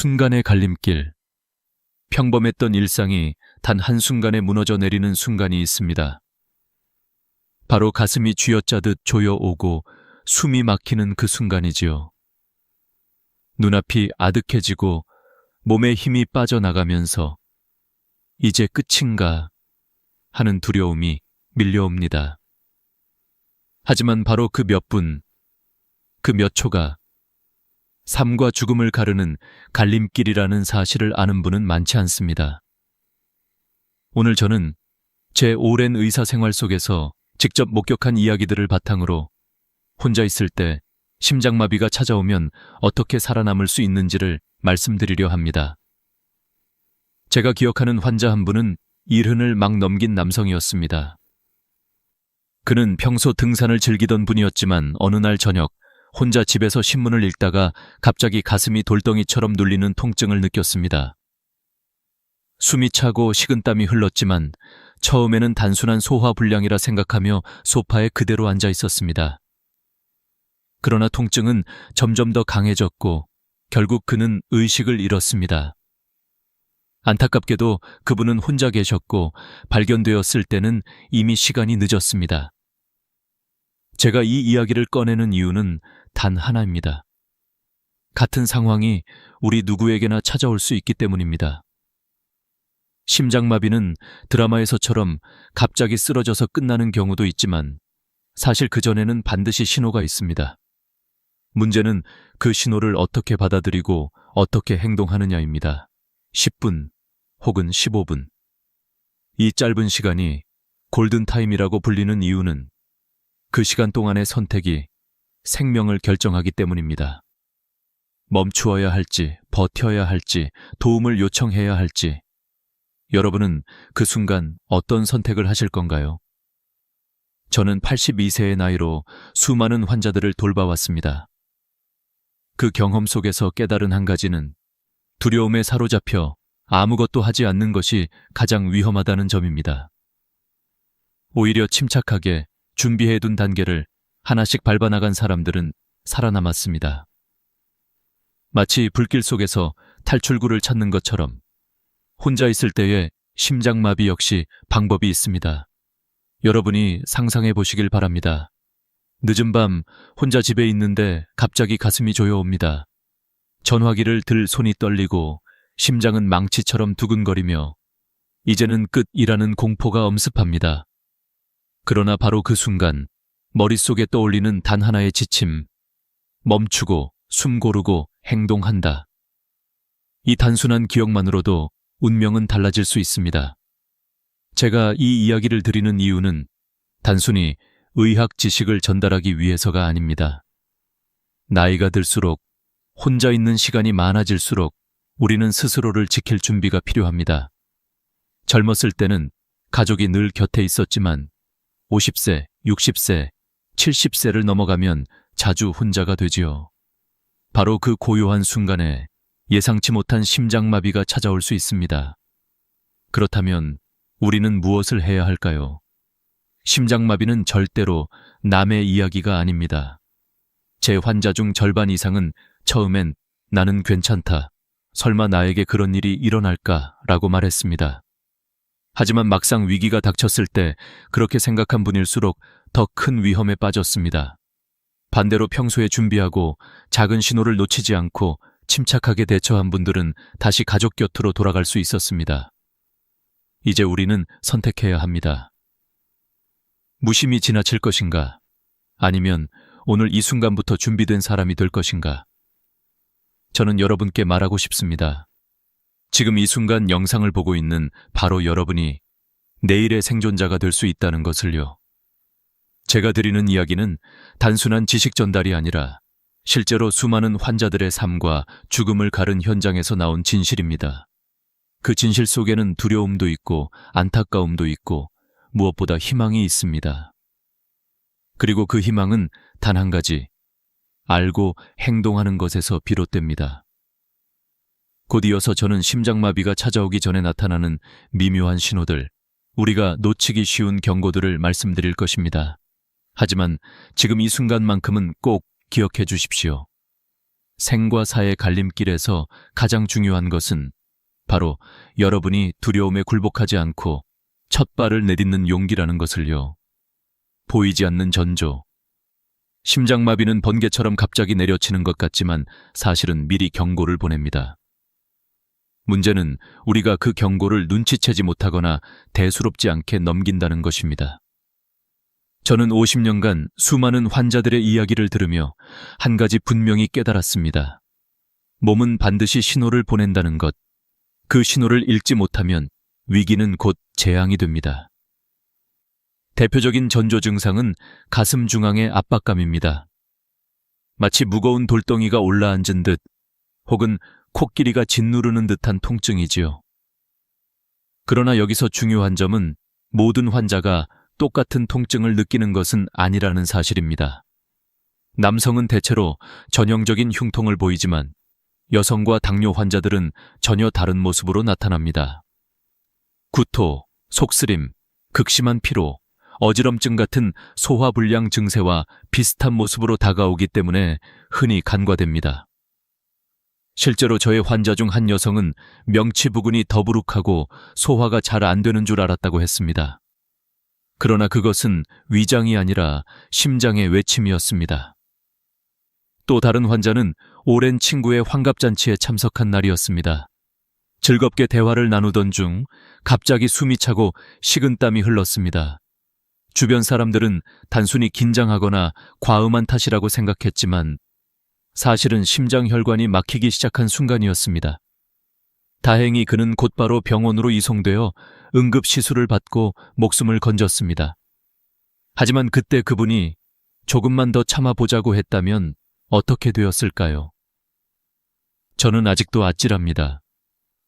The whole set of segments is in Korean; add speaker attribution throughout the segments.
Speaker 1: 순간의 갈림길. 평범했던 일상이 단 한순간에 무너져 내리는 순간이 있습니다. 바로 가슴이 쥐어짜듯 조여오고 숨이 막히는 그 순간이지요. 눈앞이 아득해지고 몸에 힘이 빠져나가면서 이제 끝인가 하는 두려움이 밀려옵니다. 하지만 바로 그 몇 분, 그 몇 초가 삶과 죽음을 가르는 갈림길이라는 사실을 아는 분은 많지 않습니다. 오늘 저는 제 오랜 의사 생활 속에서 직접 목격한 이야기들을 바탕으로 혼자 있을 때 심장마비가 찾아오면 어떻게 살아남을 수 있는지를 말씀드리려 합니다. 제가 기억하는 환자 한 분은 일흔을 막 넘긴 남성이었습니다. 그는 평소 등산을 즐기던 분이었지만 어느 날 저녁 혼자 집에서 신문을 읽다가 갑자기 가슴이 돌덩이처럼 눌리는 통증을 느꼈습니다. 숨이 차고 식은땀이 흘렀지만 처음에는 단순한 소화불량이라 생각하며 소파에 그대로 앉아 있었습니다. 그러나 통증은 점점 더 강해졌고 결국 그는 의식을 잃었습니다. 안타깝게도 그분은 혼자 계셨고 발견되었을 때는 이미 시간이 늦었습니다. 제가 이 이야기를 꺼내는 이유는 단 하나입니다. 같은 상황이 우리 누구에게나 찾아올 수 있기 때문입니다. 심장마비는 드라마에서처럼 갑자기 쓰러져서 끝나는 경우도 있지만 사실 그전에는 반드시 신호가 있습니다. 문제는 그 신호를 어떻게 받아들이고 어떻게 행동하느냐입니다. 10분 혹은 15분. 이 짧은 시간이 골든타임이라고 불리는 이유는 그 시간 동안의 선택이 생명을 결정하기 때문입니다. 멈추어야 할지, 버텨야 할지, 도움을 요청해야 할지, 여러분은 그 순간 어떤 선택을 하실 건가요? 저는 82세의 나이로 수많은 환자들을 돌봐왔습니다. 그 경험 속에서 깨달은 한 가지는 두려움에 사로잡혀 아무것도 하지 않는 것이 가장 위험하다는 점입니다. 오히려 침착하게 준비해둔 단계를 하나씩 밟아나간 사람들은 살아남았습니다. 마치 불길 속에서 탈출구를 찾는 것처럼 혼자 있을 때의 심장마비 역시 방법이 있습니다. 여러분이 상상해 보시길 바랍니다. 늦은 밤 혼자 집에 있는데 갑자기 가슴이 조여옵니다. 전화기를 들 손이 떨리고 심장은 망치처럼 두근거리며 이제는 끝이라는 공포가 엄습합니다. 그러나 바로 그 순간 머릿속에 떠올리는 단 하나의 지침, 멈추고 숨 고르고 행동한다. 이 단순한 기억만으로도 운명은 달라질 수 있습니다. 제가 이 이야기를 드리는 이유는 단순히 의학 지식을 전달하기 위해서가 아닙니다. 나이가 들수록 혼자 있는 시간이 많아질수록 우리는 스스로를 지킬 준비가 필요합니다. 젊었을 때는 가족이 늘 곁에 있었지만 50세, 60세, 70세를 넘어가면 자주 혼자가 되지요. 바로 그 고요한 순간에 예상치 못한 심장마비가 찾아올 수 있습니다. 그렇다면 우리는 무엇을 해야 할까요? 심장마비는 절대로 남의 이야기가 아닙니다. 제 환자 중 절반 이상은 처음엔 나는 괜찮다, 설마 나에게 그런 일이 일어날까 라고 말했습니다. 하지만 막상 위기가 닥쳤을 때 그렇게 생각한 분일수록 더 큰 위험에 빠졌습니다. 반대로 평소에 준비하고 작은 신호를 놓치지 않고 침착하게 대처한 분들은 다시 가족 곁으로 돌아갈 수 있었습니다. 이제 우리는 선택해야 합니다. 무심히 지나칠 것인가? 아니면 오늘 이 순간부터 준비된 사람이 될 것인가? 저는 여러분께 말하고 싶습니다. 지금 이 순간 영상을 보고 있는 바로 여러분이 내일의 생존자가 될 수 있다는 것을요. 제가 드리는 이야기는 단순한 지식 전달이 아니라 실제로 수많은 환자들의 삶과 죽음을 가른 현장에서 나온 진실입니다. 그 진실 속에는 두려움도 있고 안타까움도 있고 무엇보다 희망이 있습니다. 그리고 그 희망은 단 한 가지, 알고 행동하는 것에서 비롯됩니다. 곧 이어서 저는 심장마비가 찾아오기 전에 나타나는 미묘한 신호들, 우리가 놓치기 쉬운 경고들을 말씀드릴 것입니다. 하지만 지금 이 순간만큼은 꼭 기억해 주십시오. 생과 사의 갈림길에서 가장 중요한 것은 바로 여러분이 두려움에 굴복하지 않고 첫 발을 내딛는 용기라는 것을요. 보이지 않는 전조. 심장마비는 번개처럼 갑자기 내려치는 것 같지만 사실은 미리 경고를 보냅니다. 문제는 우리가 그 경고를 눈치채지 못하거나 대수롭지 않게 넘긴다는 것입니다. 저는 50년간 수많은 환자들의 이야기를 들으며 한 가지 분명히 깨달았습니다. 몸은 반드시 신호를 보낸다는 것. 그 신호를 읽지 못하면 위기는 곧 재앙이 됩니다. 대표적인 전조 증상은 가슴 중앙의 압박감입니다. 마치 무거운 돌덩이가 올라앉은 듯 혹은 코끼리가 짓누르는 듯한 통증이지요. 그러나 여기서 중요한 점은 모든 환자가 똑같은 통증을 느끼는 것은 아니라는 사실입니다. 남성은 대체로 전형적인 흉통을 보이지만 여성과 당뇨 환자들은 전혀 다른 모습으로 나타납니다. 구토, 속쓰림, 극심한 피로, 어지럼증 같은 소화불량 증세와 비슷한 모습으로 다가오기 때문에 흔히 간과됩니다. 실제로 저의 환자 중 한 여성은 명치 부근이 더부룩하고 소화가 잘 안 되는 줄 알았다고 했습니다. 그러나 그것은 위장이 아니라 심장의 외침이었습니다. 또 다른 환자는 오랜 친구의 환갑잔치에 참석한 날이었습니다. 즐겁게 대화를 나누던 중 갑자기 숨이 차고 식은땀이 흘렀습니다. 주변 사람들은 단순히 긴장하거나 과음한 탓이라고 생각했지만 사실은 심장혈관이 막히기 시작한 순간이었습니다. 다행히 그는 곧바로 병원으로 이송되어 응급시술을 받고 목숨을 건졌습니다. 하지만 그때 그분이 조금만 더 참아보자고 했다면 어떻게 되었을까요? 저는 아직도 아찔합니다.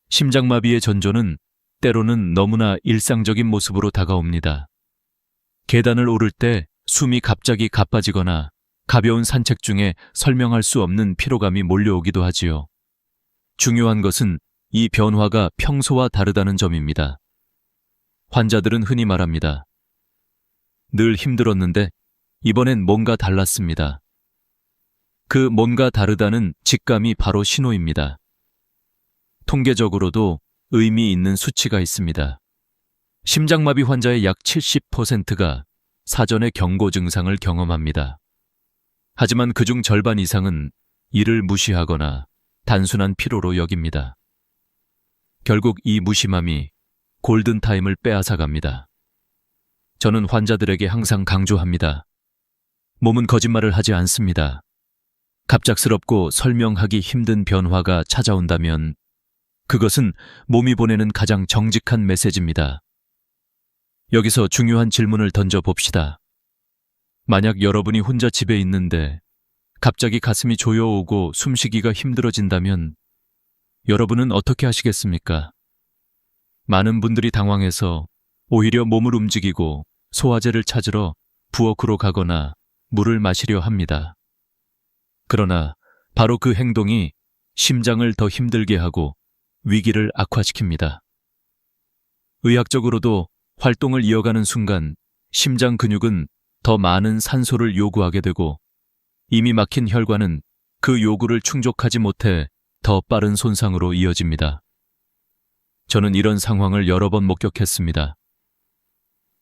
Speaker 1: 심장마비의 전조는 때로는 너무나 일상적인 모습으로 다가옵니다. 계단을 오를 때 숨이 갑자기 가빠지거나 가벼운 산책 중에 설명할 수 없는 피로감이 몰려오기도 하지요. 중요한 것은 이 변화가 평소와 다르다는 점입니다. 환자들은 흔히 말합니다. 늘 힘들었는데 이번엔 뭔가 달랐습니다. 그 뭔가 다르다는 직감이 바로 신호입니다. 통계적으로도 의미 있는 수치가 있습니다. 심장마비 환자의 약 70%가 사전에 경고 증상을 경험합니다. 하지만 그중 절반 이상은 이를 무시하거나 단순한 피로로 여깁니다. 결국 이 무심함이 골든타임을 빼앗아갑니다. 저는 환자들에게 항상 강조합니다. 몸은 거짓말을 하지 않습니다. 갑작스럽고 설명하기 힘든 변화가 찾아온다면 그것은 몸이 보내는 가장 정직한 메시지입니다. 여기서 중요한 질문을 던져봅시다. 만약 여러분이 혼자 집에 있는데 갑자기 가슴이 조여오고 숨쉬기가 힘들어진다면 여러분은 어떻게 하시겠습니까? 많은 분들이 당황해서 오히려 몸을 움직이고 소화제를 찾으러 부엌으로 가거나 물을 마시려 합니다. 그러나 바로 그 행동이 심장을 더 힘들게 하고 위기를 악화시킵니다. 의학적으로도 활동을 이어가는 순간 심장 근육은 더 많은 산소를 요구하게 되고 이미 막힌 혈관은 그 요구를 충족하지 못해 더 빠른 손상으로 이어집니다. 저는 이런 상황을 여러 번 목격했습니다.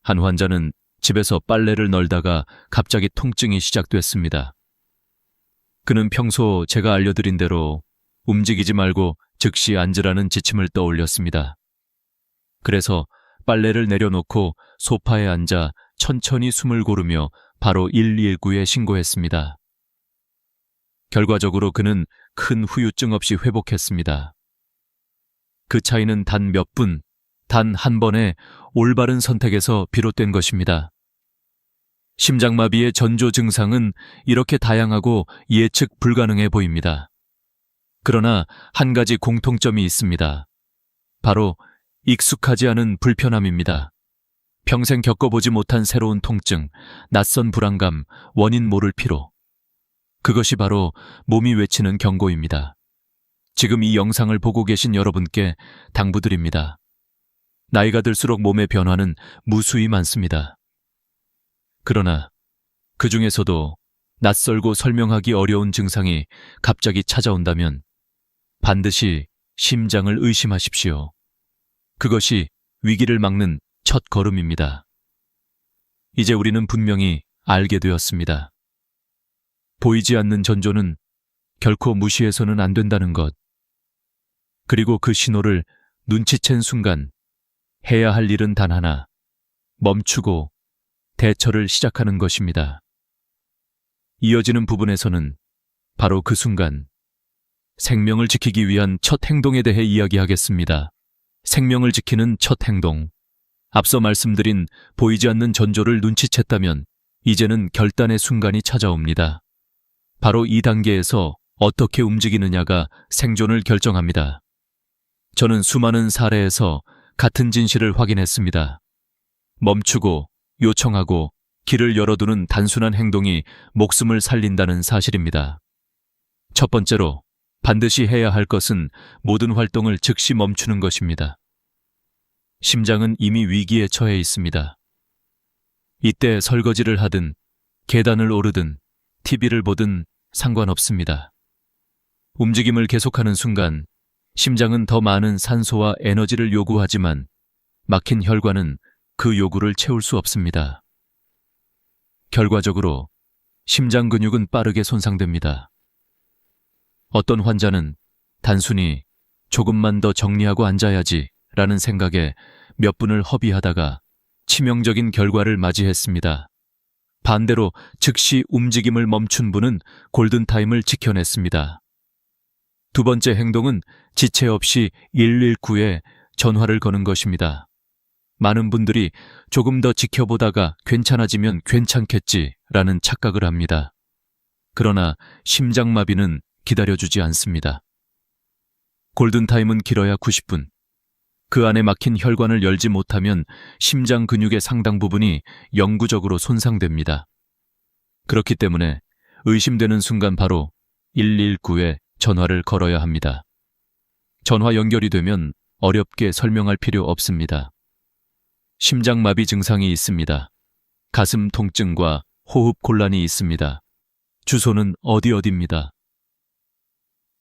Speaker 1: 한 환자는 집에서 빨래를 널다가 갑자기 통증이 시작됐습니다. 그는 평소 제가 알려드린 대로 움직이지 말고 즉시 앉으라는 지침을 떠올렸습니다. 그래서 빨래를 내려놓고 소파에 앉아 천천히 숨을 고르며 바로 119에 신고했습니다. 결과적으로 그는 큰 후유증 없이 회복했습니다. 그 차이는 단 몇 분, 단 한 번의 올바른 선택에서 비롯된 것입니다. 심장마비의 전조 증상은 이렇게 다양하고 예측 불가능해 보입니다. 그러나 한 가지 공통점이 있습니다. 바로 익숙하지 않은 불편함입니다. 평생 겪어보지 못한 새로운 통증, 낯선 불안감, 원인 모를 피로. 그것이 바로 몸이 외치는 경고입니다. 지금 이 영상을 보고 계신 여러분께 당부드립니다. 나이가 들수록 몸의 변화는 무수히 많습니다. 그러나 그 중에서도 낯설고 설명하기 어려운 증상이 갑자기 찾아온다면 반드시 심장을 의심하십시오. 그것이 위기를 막는 첫 걸음입니다. 이제 우리는 분명히 알게 되었습니다. 보이지 않는 전조는 결코 무시해서는 안 된다는 것. 그리고 그 신호를 눈치챈 순간 해야 할 일은 단 하나, 멈추고 대처를 시작하는 것입니다. 이어지는 부분에서는 바로 그 순간, 생명을 지키기 위한 첫 행동에 대해 이야기하겠습니다. 생명을 지키는 첫 행동. 앞서 말씀드린 보이지 않는 전조를 눈치챘다면 이제는 결단의 순간이 찾아옵니다. 바로 이 단계에서 어떻게 움직이느냐가 생존을 결정합니다. 저는 수많은 사례에서 같은 진실을 확인했습니다. 멈추고 요청하고 길을 열어두는 단순한 행동이 목숨을 살린다는 사실입니다. 첫 번째로 반드시 해야 할 것은 모든 활동을 즉시 멈추는 것입니다. 심장은 이미 위기에 처해 있습니다. 이때 설거지를 하든 계단을 오르든 TV를 보든 상관없습니다. 움직임을 계속하는 순간 심장은 더 많은 산소와 에너지를 요구하지만 막힌 혈관은 그 요구를 채울 수 없습니다. 결과적으로 심장 근육은 빠르게 손상됩니다. 어떤 환자는 단순히 조금만 더 정리하고 앉아야지 라는 생각에 몇 분을 허비하다가 치명적인 결과를 맞이했습니다. 반대로 즉시 움직임을 멈춘 분은 골든타임을 지켜냈습니다. 두 번째 행동은 지체 없이 119에 전화를 거는 것입니다. 많은 분들이 조금 더 지켜보다가 괜찮아지면 괜찮겠지라는 착각을 합니다. 그러나 심장마비는 기다려주지 않습니다. 골든타임은 길어야 90분. 그 안에 막힌 혈관을 열지 못하면 심장 근육의 상당 부분이 영구적으로 손상됩니다. 그렇기 때문에 의심되는 순간 바로 119에 전화를 걸어야 합니다. 전화 연결이 되면 어렵게 설명할 필요 없습니다. 심장마비 증상이 있습니다. 가슴 통증과 호흡 곤란이 있습니다. 주소는 어디입니다.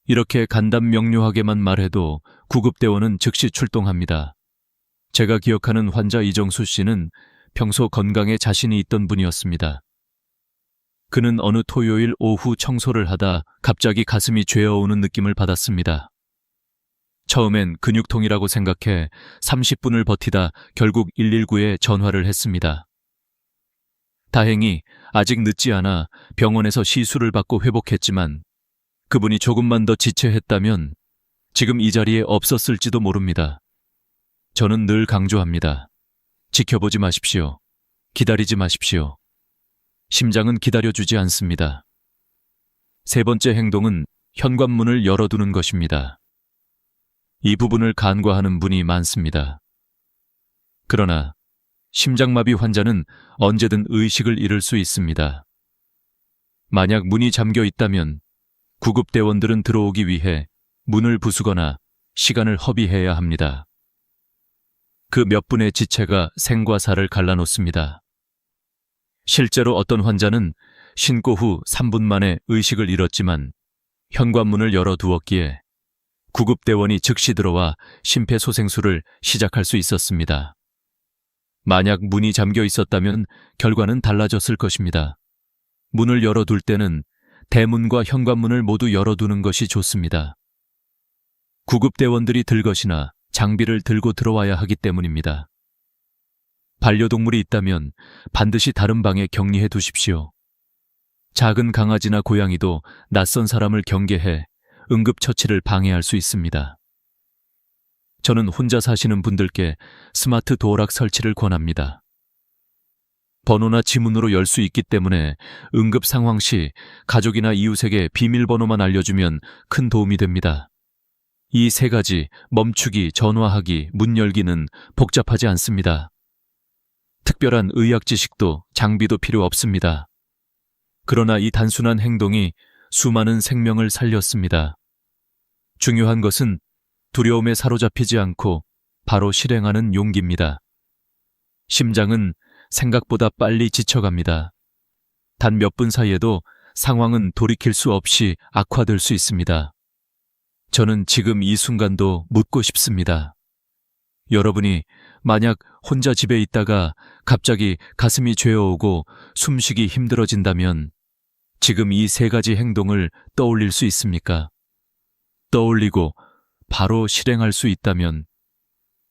Speaker 1: 이렇게 간단 명료하게만 말해도 구급대원은 즉시 출동합니다. 제가 기억하는 환자 이정수 씨는 평소 건강에 자신이 있던 분이었습니다. 그는 어느 토요일 오후 청소를 하다 갑자기 가슴이 죄어오는 느낌을 받았습니다. 처음엔 근육통이라고 생각해 30분을 버티다 결국 119에 전화를 했습니다. 다행히 아직 늦지 않아 병원에서 시술을 받고 회복했지만 그분이 조금만 더 지체했다면 지금 이 자리에 없었을지도 모릅니다. 저는 늘 강조합니다. 지켜보지 마십시오. 기다리지 마십시오. 심장은 기다려주지 않습니다. 세 번째 행동은 현관문을 열어두는 것입니다. 이 부분을 간과하는 분이 많습니다. 그러나 심장마비 환자는 언제든 의식을 잃을 수 있습니다. 만약 문이 잠겨 있다면 구급대원들은 들어오기 위해 문을 부수거나 시간을 허비해야 합니다. 그 몇 분의 지체가 생과 사를 갈라놓습니다. 실제로 어떤 환자는 신고 후 3분 만에 의식을 잃었지만 현관문을 열어두었기에 구급대원이 즉시 들어와 심폐소생술을 시작할 수 있었습니다. 만약 문이 잠겨 있었다면 결과는 달라졌을 것입니다. 문을 열어둘 때는 대문과 현관문을 모두 열어두는 것이 좋습니다. 구급대원들이 들 것이나 장비를 들고 들어와야 하기 때문입니다. 반려동물이 있다면 반드시 다른 방에 격리해 두십시오. 작은 강아지나 고양이도 낯선 사람을 경계해 응급처치를 방해할 수 있습니다. 저는 혼자 사시는 분들께 스마트 도어락 설치를 권합니다. 번호나 지문으로 열 수 있기 때문에 응급 상황 시 가족이나 이웃에게 비밀번호만 알려주면 큰 도움이 됩니다. 이 세 가지, 멈추기, 전화하기, 문 열기는 복잡하지 않습니다. 특별한 의학 지식도 장비도 필요 없습니다. 그러나 이 단순한 행동이 수많은 생명을 살렸습니다. 중요한 것은 두려움에 사로잡히지 않고 바로 실행하는 용기입니다. 심장은 생각보다 빨리 지쳐갑니다. 단 몇 분 사이에도 상황은 돌이킬 수 없이 악화될 수 있습니다. 저는 지금 이 순간도 묻고 싶습니다. 여러분이 만약 혼자 집에 있다가 갑자기 가슴이 죄어오고 숨쉬기 힘들어진다면 지금 이 세 가지 행동을 떠올릴 수 있습니까? 떠올리고 바로 실행할 수 있다면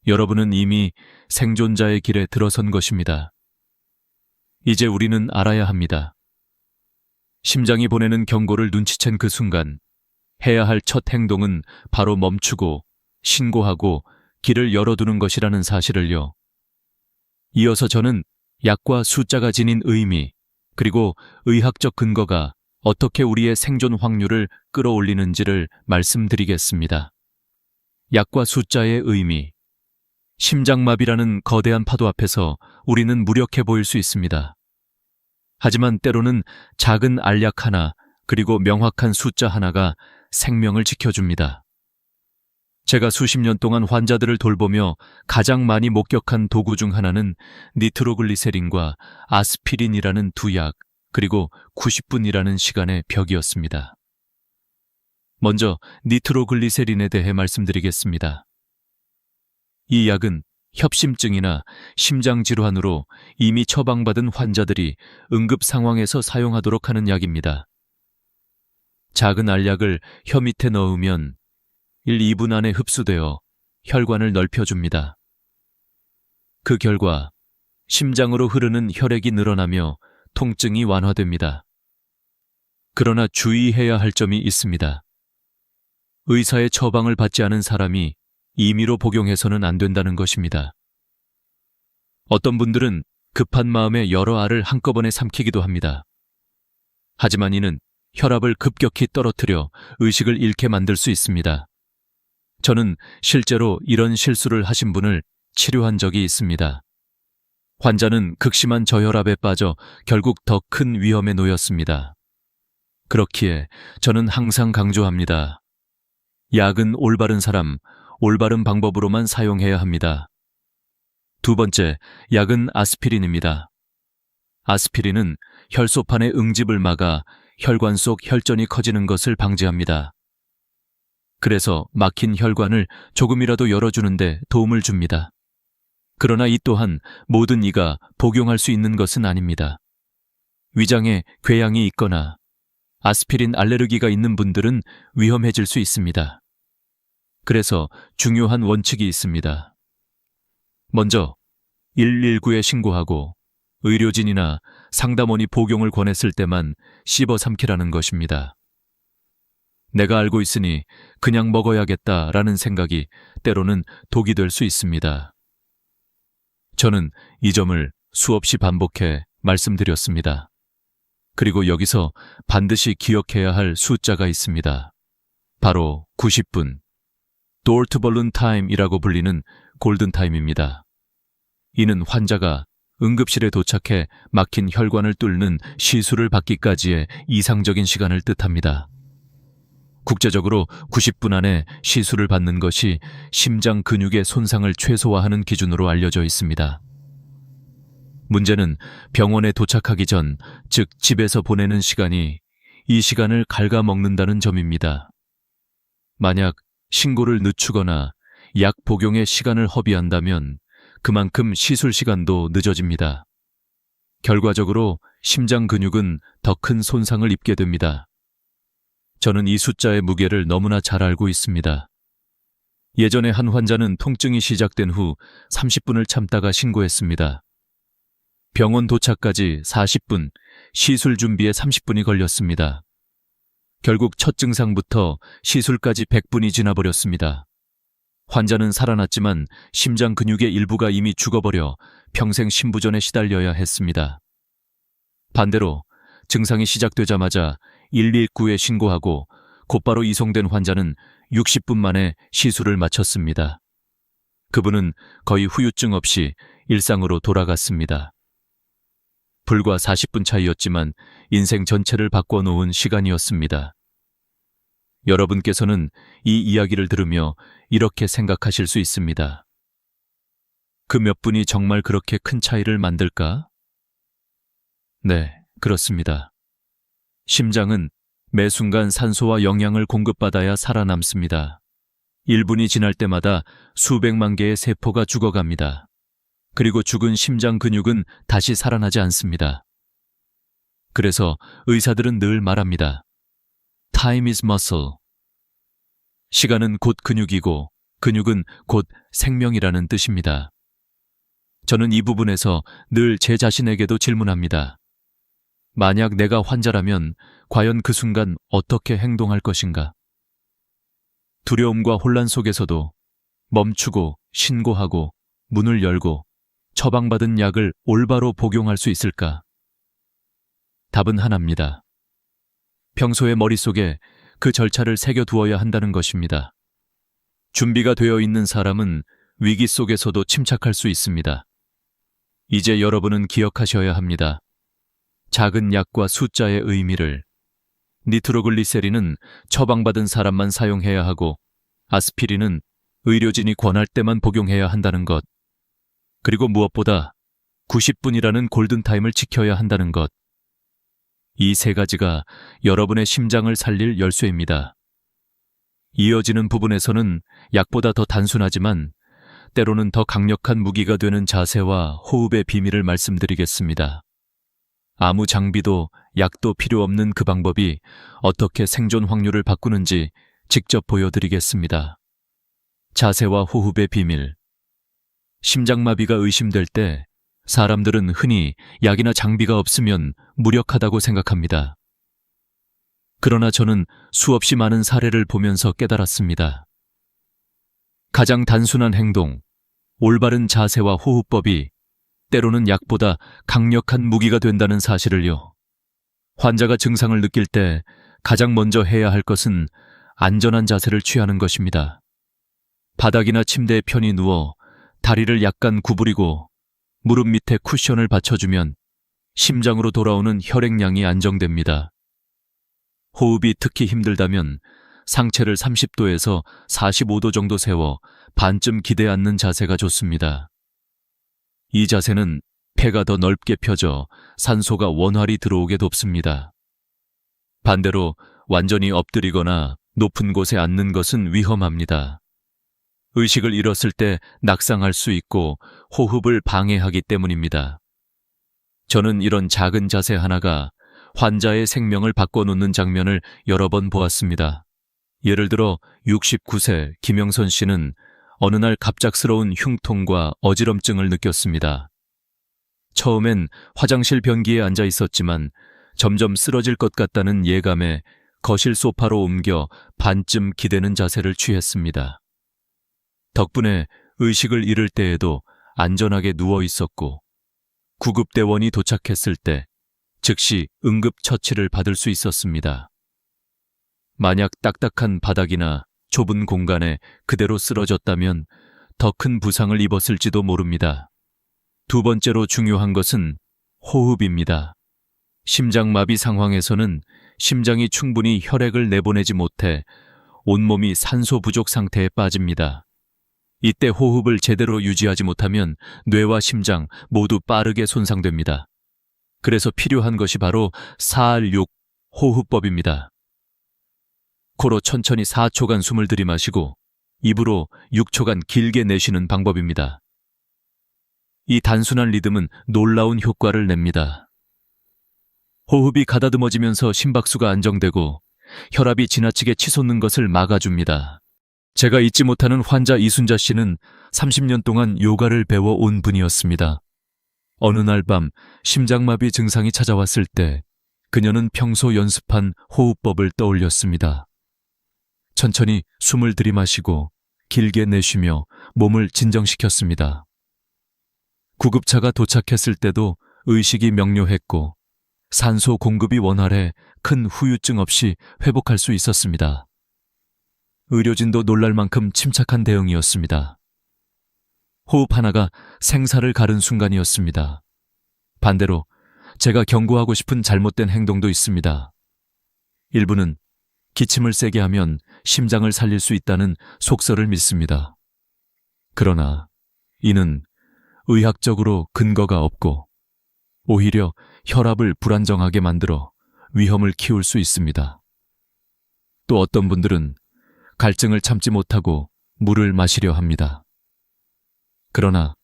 Speaker 1: 여러분은 이미 생존자의 길에 들어선 것입니다. 이제 우리는 알아야 합니다. 심장이 보내는 경고를 눈치챈 그 순간 해야 할 첫 행동은 바로 멈추고 신고하고 길을 열어두는 것이라는 사실을요. 이어서 저는 약과 숫자가 지닌 의미, 그리고 의학적 근거가 어떻게 우리의 생존 확률을 끌어올리는지를 말씀드리겠습니다. 약과 숫자의 의미. 심장마비라는 거대한 파도 앞에서 우리는 무력해 보일 수 있습니다. 하지만 때로는 작은 알약 하나, 그리고 명확한 숫자 하나가 생명을 지켜줍니다. 제가 수십 년 동안 환자들을 돌보며 가장 많이 목격한 도구 중 하나는 니트로글리세린과 아스피린이라는 두 약, 그리고 90분이라는 시간의 벽이었습니다. 먼저 니트로글리세린에 대해 말씀드리겠습니다. 이 약은 협심증이나 심장질환으로 이미 처방받은 환자들이 응급 상황에서 사용하도록 하는 약입니다. 작은 알약을 혀 밑에 넣으면 1-2분 안에 흡수되어 혈관을 넓혀줍니다. 그 결과 심장으로 흐르는 혈액이 늘어나며 통증이 완화됩니다. 그러나 주의해야 할 점이 있습니다. 의사의 처방을 받지 않은 사람이 임의로 복용해서는 안 된다는 것입니다. 어떤 분들은 급한 마음에 여러 알을 한꺼번에 삼키기도 합니다. 하지만 이는 혈압을 급격히 떨어뜨려 의식을 잃게 만들 수 있습니다. 저는 실제로 이런 실수를 하신 분을 치료한 적이 있습니다. 환자는 극심한 저혈압에 빠져 결국 더 큰 위험에 놓였습니다. 그렇기에 저는 항상 강조합니다. 약은 올바른 사람, 올바른 방법으로만 사용해야 합니다. 두 번째, 약은 아스피린입니다. 아스피린은 혈소판의 응집을 막아 혈관 속 혈전이 커지는 것을 방지합니다. 그래서 막힌 혈관을 조금이라도 열어주는데 도움을 줍니다. 그러나 이 또한 모든 이가 복용할 수 있는 것은 아닙니다. 위장에 궤양이 있거나 아스피린 알레르기가 있는 분들은 위험해질 수 있습니다. 그래서 중요한 원칙이 있습니다. 먼저 119에 신고하고 의료진이나 상담원이 복용을 권했을 때만 씹어 삼키라는 것입니다. 내가 알고 있으니 그냥 먹어야겠다라는 생각이 때로는 독이 될 수 있습니다. 저는 이 점을 수없이 반복해 말씀드렸습니다. 그리고 여기서 반드시 기억해야 할 숫자가 있습니다. 바로 90분. Door to Balloon Time이라고 불리는 골든타임입니다. 이는 환자가 응급실에 도착해 막힌 혈관을 뚫는 시술을 받기까지의 이상적인 시간을 뜻합니다. 국제적으로 90분 안에 시술을 받는 것이 심장 근육의 손상을 최소화하는 기준으로 알려져 있습니다. 문제는 병원에 도착하기 전, 즉 집에서 보내는 시간이 이 시간을 갉아먹는다는 점입니다. 만약 신고를 늦추거나 약 복용의 시간을 허비한다면 그만큼 시술 시간도 늦어집니다. 결과적으로 심장 근육은 더 큰 손상을 입게 됩니다. 저는 이 숫자의 무게를 너무나 잘 알고 있습니다. 예전에 한 환자는 통증이 시작된 후 30분을 참다가 신고했습니다. 병원 도착까지 40분, 시술 준비에 30분이 걸렸습니다. 결국 첫 증상부터 시술까지 100분이 지나버렸습니다. 환자는 살아났지만 심장 근육의 일부가 이미 죽어버려 평생 심부전에 시달려야 했습니다. 반대로 증상이 시작되자마자 119에 신고하고 곧바로 이송된 환자는 60분 만에 시술을 마쳤습니다. 그분은 거의 후유증 없이 일상으로 돌아갔습니다. 불과 40분 차이였지만 인생 전체를 바꿔놓은 시간이었습니다. 여러분께서는 이 이야기를 들으며 이렇게 생각하실 수 있습니다. 그 몇 분이 정말 그렇게 큰 차이를 만들까? 네, 그렇습니다. 심장은 매 순간 산소와 영양을 공급받아야 살아남습니다. 1분이 지날 때마다 수백만 개의 세포가 죽어갑니다. 그리고 죽은 심장 근육은 다시 살아나지 않습니다. 그래서 의사들은 늘 말합니다. Time is muscle. 시간은 곧 근육이고 근육은 곧 생명이라는 뜻입니다. 저는 이 부분에서 늘 제 자신에게도 질문합니다. 만약 내가 환자라면 과연 그 순간 어떻게 행동할 것인가? 두려움과 혼란 속에서도 멈추고 신고하고 문을 열고 처방받은 약을 올바로 복용할 수 있을까? 답은 하나입니다. 평소에 머릿속에 그 절차를 새겨두어야 한다는 것입니다. 준비가 되어 있는 사람은 위기 속에서도 침착할 수 있습니다. 이제 여러분은 기억하셔야 합니다. 작은 약과 숫자의 의미를. 니트로글리세린은 처방받은 사람만 사용해야 하고 아스피린은 의료진이 권할 때만 복용해야 한다는 것. 그리고 무엇보다 90분이라는 골든타임을 지켜야 한다는 것. 이 세 가지가 여러분의 심장을 살릴 열쇠입니다. 이어지는 부분에서는 약보다 더 단순하지만 때로는 더 강력한 무기가 되는 자세와 호흡의 비밀을 말씀드리겠습니다. 아무 장비도 약도 필요 없는 그 방법이 어떻게 생존 확률을 바꾸는지 직접 보여드리겠습니다. 자세와 호흡의 비밀. 심장마비가 의심될 때 사람들은 흔히 약이나 장비가 없으면 무력하다고 생각합니다. 그러나 저는 수없이 많은 사례를 보면서 깨달았습니다. 가장 단순한 행동, 올바른 자세와 호흡법이 때로는 약보다 강력한 무기가 된다는 사실을요. 환자가 증상을 느낄 때 가장 먼저 해야 할 것은 안전한 자세를 취하는 것입니다. 바닥이나 침대에 편히 누워 다리를 약간 구부리고 무릎 밑에 쿠션을 받쳐주면 심장으로 돌아오는 혈액량이 안정됩니다. 호흡이 특히 힘들다면 상체를 30도에서 45도 정도 세워 반쯤 기대 앉는 자세가 좋습니다. 이 자세는 폐가 더 넓게 펴져 산소가 원활히 들어오게 돕습니다. 반대로 완전히 엎드리거나 높은 곳에 앉는 것은 위험합니다. 의식을 잃었을 때 낙상할 수 있고 호흡을 방해하기 때문입니다. 저는 이런 작은 자세 하나가 환자의 생명을 바꿔놓는 장면을 여러 번 보았습니다. 예를 들어 69세 김영선 씨는 어느 날 갑작스러운 흉통과 어지럼증을 느꼈습니다. 처음엔 화장실 변기에 앉아 있었지만 점점 쓰러질 것 같다는 예감에 거실 소파로 옮겨 반쯤 기대는 자세를 취했습니다. 덕분에 의식을 잃을 때에도 안전하게 누워 있었고 구급대원이 도착했을 때 즉시 응급처치를 받을 수 있었습니다. 만약 딱딱한 바닥이나 좁은 공간에 그대로 쓰러졌다면 더 큰 부상을 입었을지도 모릅니다. 두 번째로 중요한 것은 호흡입니다. 심장마비 상황에서는 심장이 충분히 혈액을 내보내지 못해 온몸이 산소 부족 상태에 빠집니다. 이때 호흡을 제대로 유지하지 못하면 뇌와 심장 모두 빠르게 손상됩니다. 그래서 필요한 것이 바로 4R6 호흡법입니다. 코로 천천히 4초간 숨을 들이마시고 입으로 6초간 길게 내쉬는 방법입니다. 이 단순한 리듬은 놀라운 효과를 냅니다. 호흡이 가다듬어지면서 심박수가 안정되고 혈압이 지나치게 치솟는 것을 막아줍니다. 제가 잊지 못하는 환자 이순자 씨는 30년 동안 요가를 배워온 분이었습니다. 어느 날 밤 심장마비 증상이 찾아왔을 때 그녀는 평소 연습한 호흡법을 떠올렸습니다. 천천히 숨을 들이마시고 길게 내쉬며 몸을 진정시켰습니다. 구급차가 도착했을 때도 의식이 명료했고 산소 공급이 원활해 큰 후유증 없이 회복할 수 있었습니다. 의료진도 놀랄 만큼 침착한 대응이었습니다. 호흡 하나가 생사를 가른 순간이었습니다. 반대로 제가 경고하고 싶은 잘못된 행동도 있습니다. 일부는 기침을 세게 하면 심장을 살릴 수 있다는 속설을 믿습니다. 그러나 이는 의학적으로 근거가 없고 오히려 혈압을 불안정하게 만들어 위험을 키울 수 있습니다. 또 어떤 분들은 갈증을 참지 못하고 물을 마시려 합니다. 그러나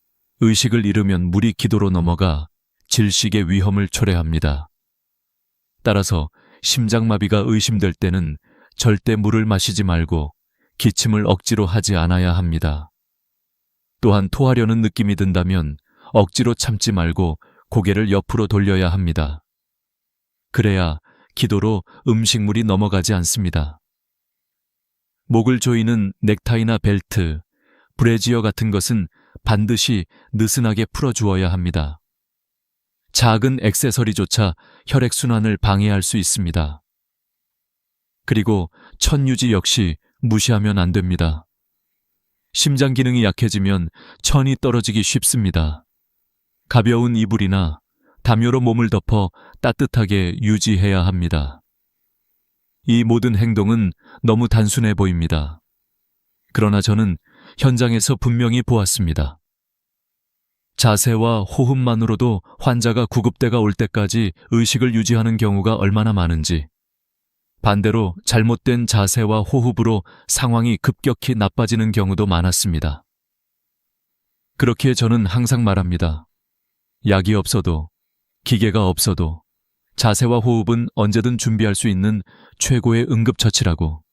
Speaker 1: 의식을 잃으면 물이 기도로 넘어가 질식의 위험을 초래합니다. 따라서 심장마비가 의심될 때는 절대 물을 마시지 말고 기침을 억지로 하지 않아야 합니다. 또한 토하려는 느낌이 든다면 억지로 참지 말고 고개를 옆으로 돌려야 합니다. 그래야 기도로 음식물이 넘어가지 않습니다. 목을 조이는 넥타이나 벨트, 브래지어 같은 것은 반드시 느슨하게 풀어주어야 합니다. 작은 액세서리조차 혈액순환을 방해할 수 있습니다. 그리고 천유지 역시 무시하면 안 됩니다. 심장 기능이 약해지면 천이 떨어지기 쉽습니다. 가벼운 이불이나 담요로 몸을 덮어 따뜻하게 유지해야 합니다. 이 모든 행동은 너무 단순해 보입니다. 그러나 저는 현장에서 분명히 보았습니다. 자세와 호흡만으로도 환자가 구급대가 올 때까지 의식을 유지하는 경우가 얼마나 많은지, 반대로 잘못된 자세와 호흡으로 상황이 급격히 나빠지는 경우도 많았습니다. 그렇기에 저는 항상 말합니다. 약이 없어도, 기계가 없어도 자세와 호흡은 언제든 준비할 수 있는 최고의 응급처치라고.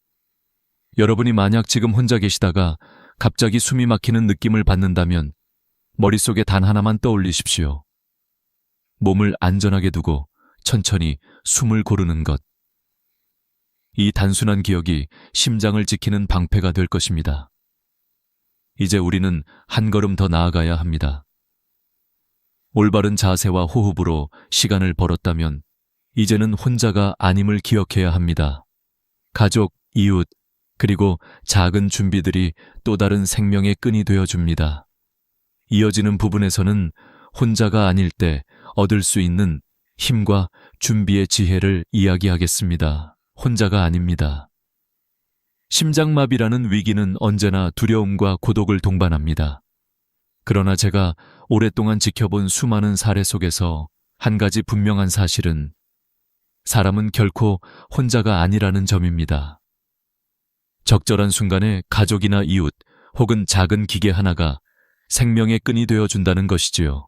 Speaker 1: 여러분이 만약 지금 혼자 계시다가 갑자기 숨이 막히는 느낌을 받는다면 머릿속에 단 하나만 떠올리십시오. 몸을 안전하게 두고 천천히 숨을 고르는 것. 이 단순한 기억이 심장을 지키는 방패가 될 것입니다. 이제 우리는 한 걸음 더 나아가야 합니다. 올바른 자세와 호흡으로 시간을 벌었다면 이제는 혼자가 아님을 기억해야 합니다. 가족, 이웃, 그리고 작은 준비들이 또 다른 생명의 끈이 되어줍니다. 이어지는 부분에서는 혼자가 아닐 때 얻을 수 있는 힘과 준비의 지혜를 이야기하겠습니다. 혼자가 아닙니다. 심장마비라는 위기는 언제나 두려움과 고독을 동반합니다. 그러나 제가 오랫동안 지켜본 수많은 사례 속에서 한 가지 분명한 사실은 사람은 결코 혼자가 아니라는 점입니다. 적절한 순간에 가족이나 이웃 혹은 작은 기계 하나가 생명의 끈이 되어준다는 것이지요.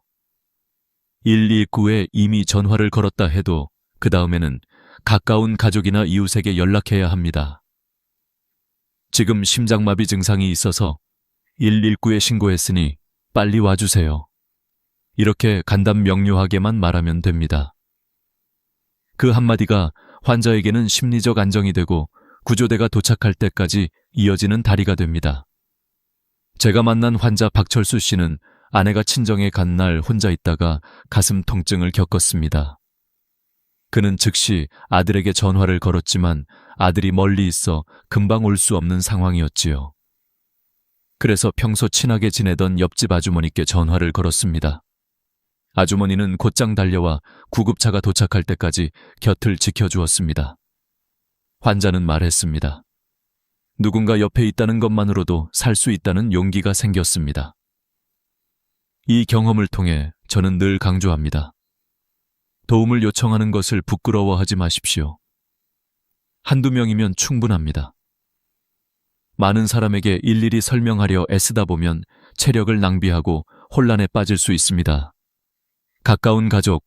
Speaker 1: 119에 이미 전화를 걸었다 해도 그 다음에는 가까운 가족이나 이웃에게 연락해야 합니다. 지금 심장마비 증상이 있어서 119에 신고했으니 빨리 와주세요. 이렇게 간단 명료하게만 말하면 됩니다. 그 한마디가 환자에게는 심리적 안정이 되고 구조대가 도착할 때까지 이어지는 다리가 됩니다. 제가 만난 환자 박철수 씨는 아내가 친정에 간 날 혼자 있다가 가슴 통증을 겪었습니다. 그는 즉시 아들에게 전화를 걸었지만 아들이 멀리 있어 금방 올 수 없는 상황이었지요. 그래서 평소 친하게 지내던 옆집 아주머니께 전화를 걸었습니다. 아주머니는 곧장 달려와 구급차가 도착할 때까지 곁을 지켜주었습니다. 환자는 말했습니다. 누군가 옆에 있다는 것만으로도 살 수 있다는 용기가 생겼습니다. 이 경험을 통해 저는 늘 강조합니다. 도움을 요청하는 것을 부끄러워하지 마십시오. 한두 명이면 충분합니다. 많은 사람에게 일일이 설명하려 애쓰다 보면 체력을 낭비하고 혼란에 빠질 수 있습니다. 가까운 가족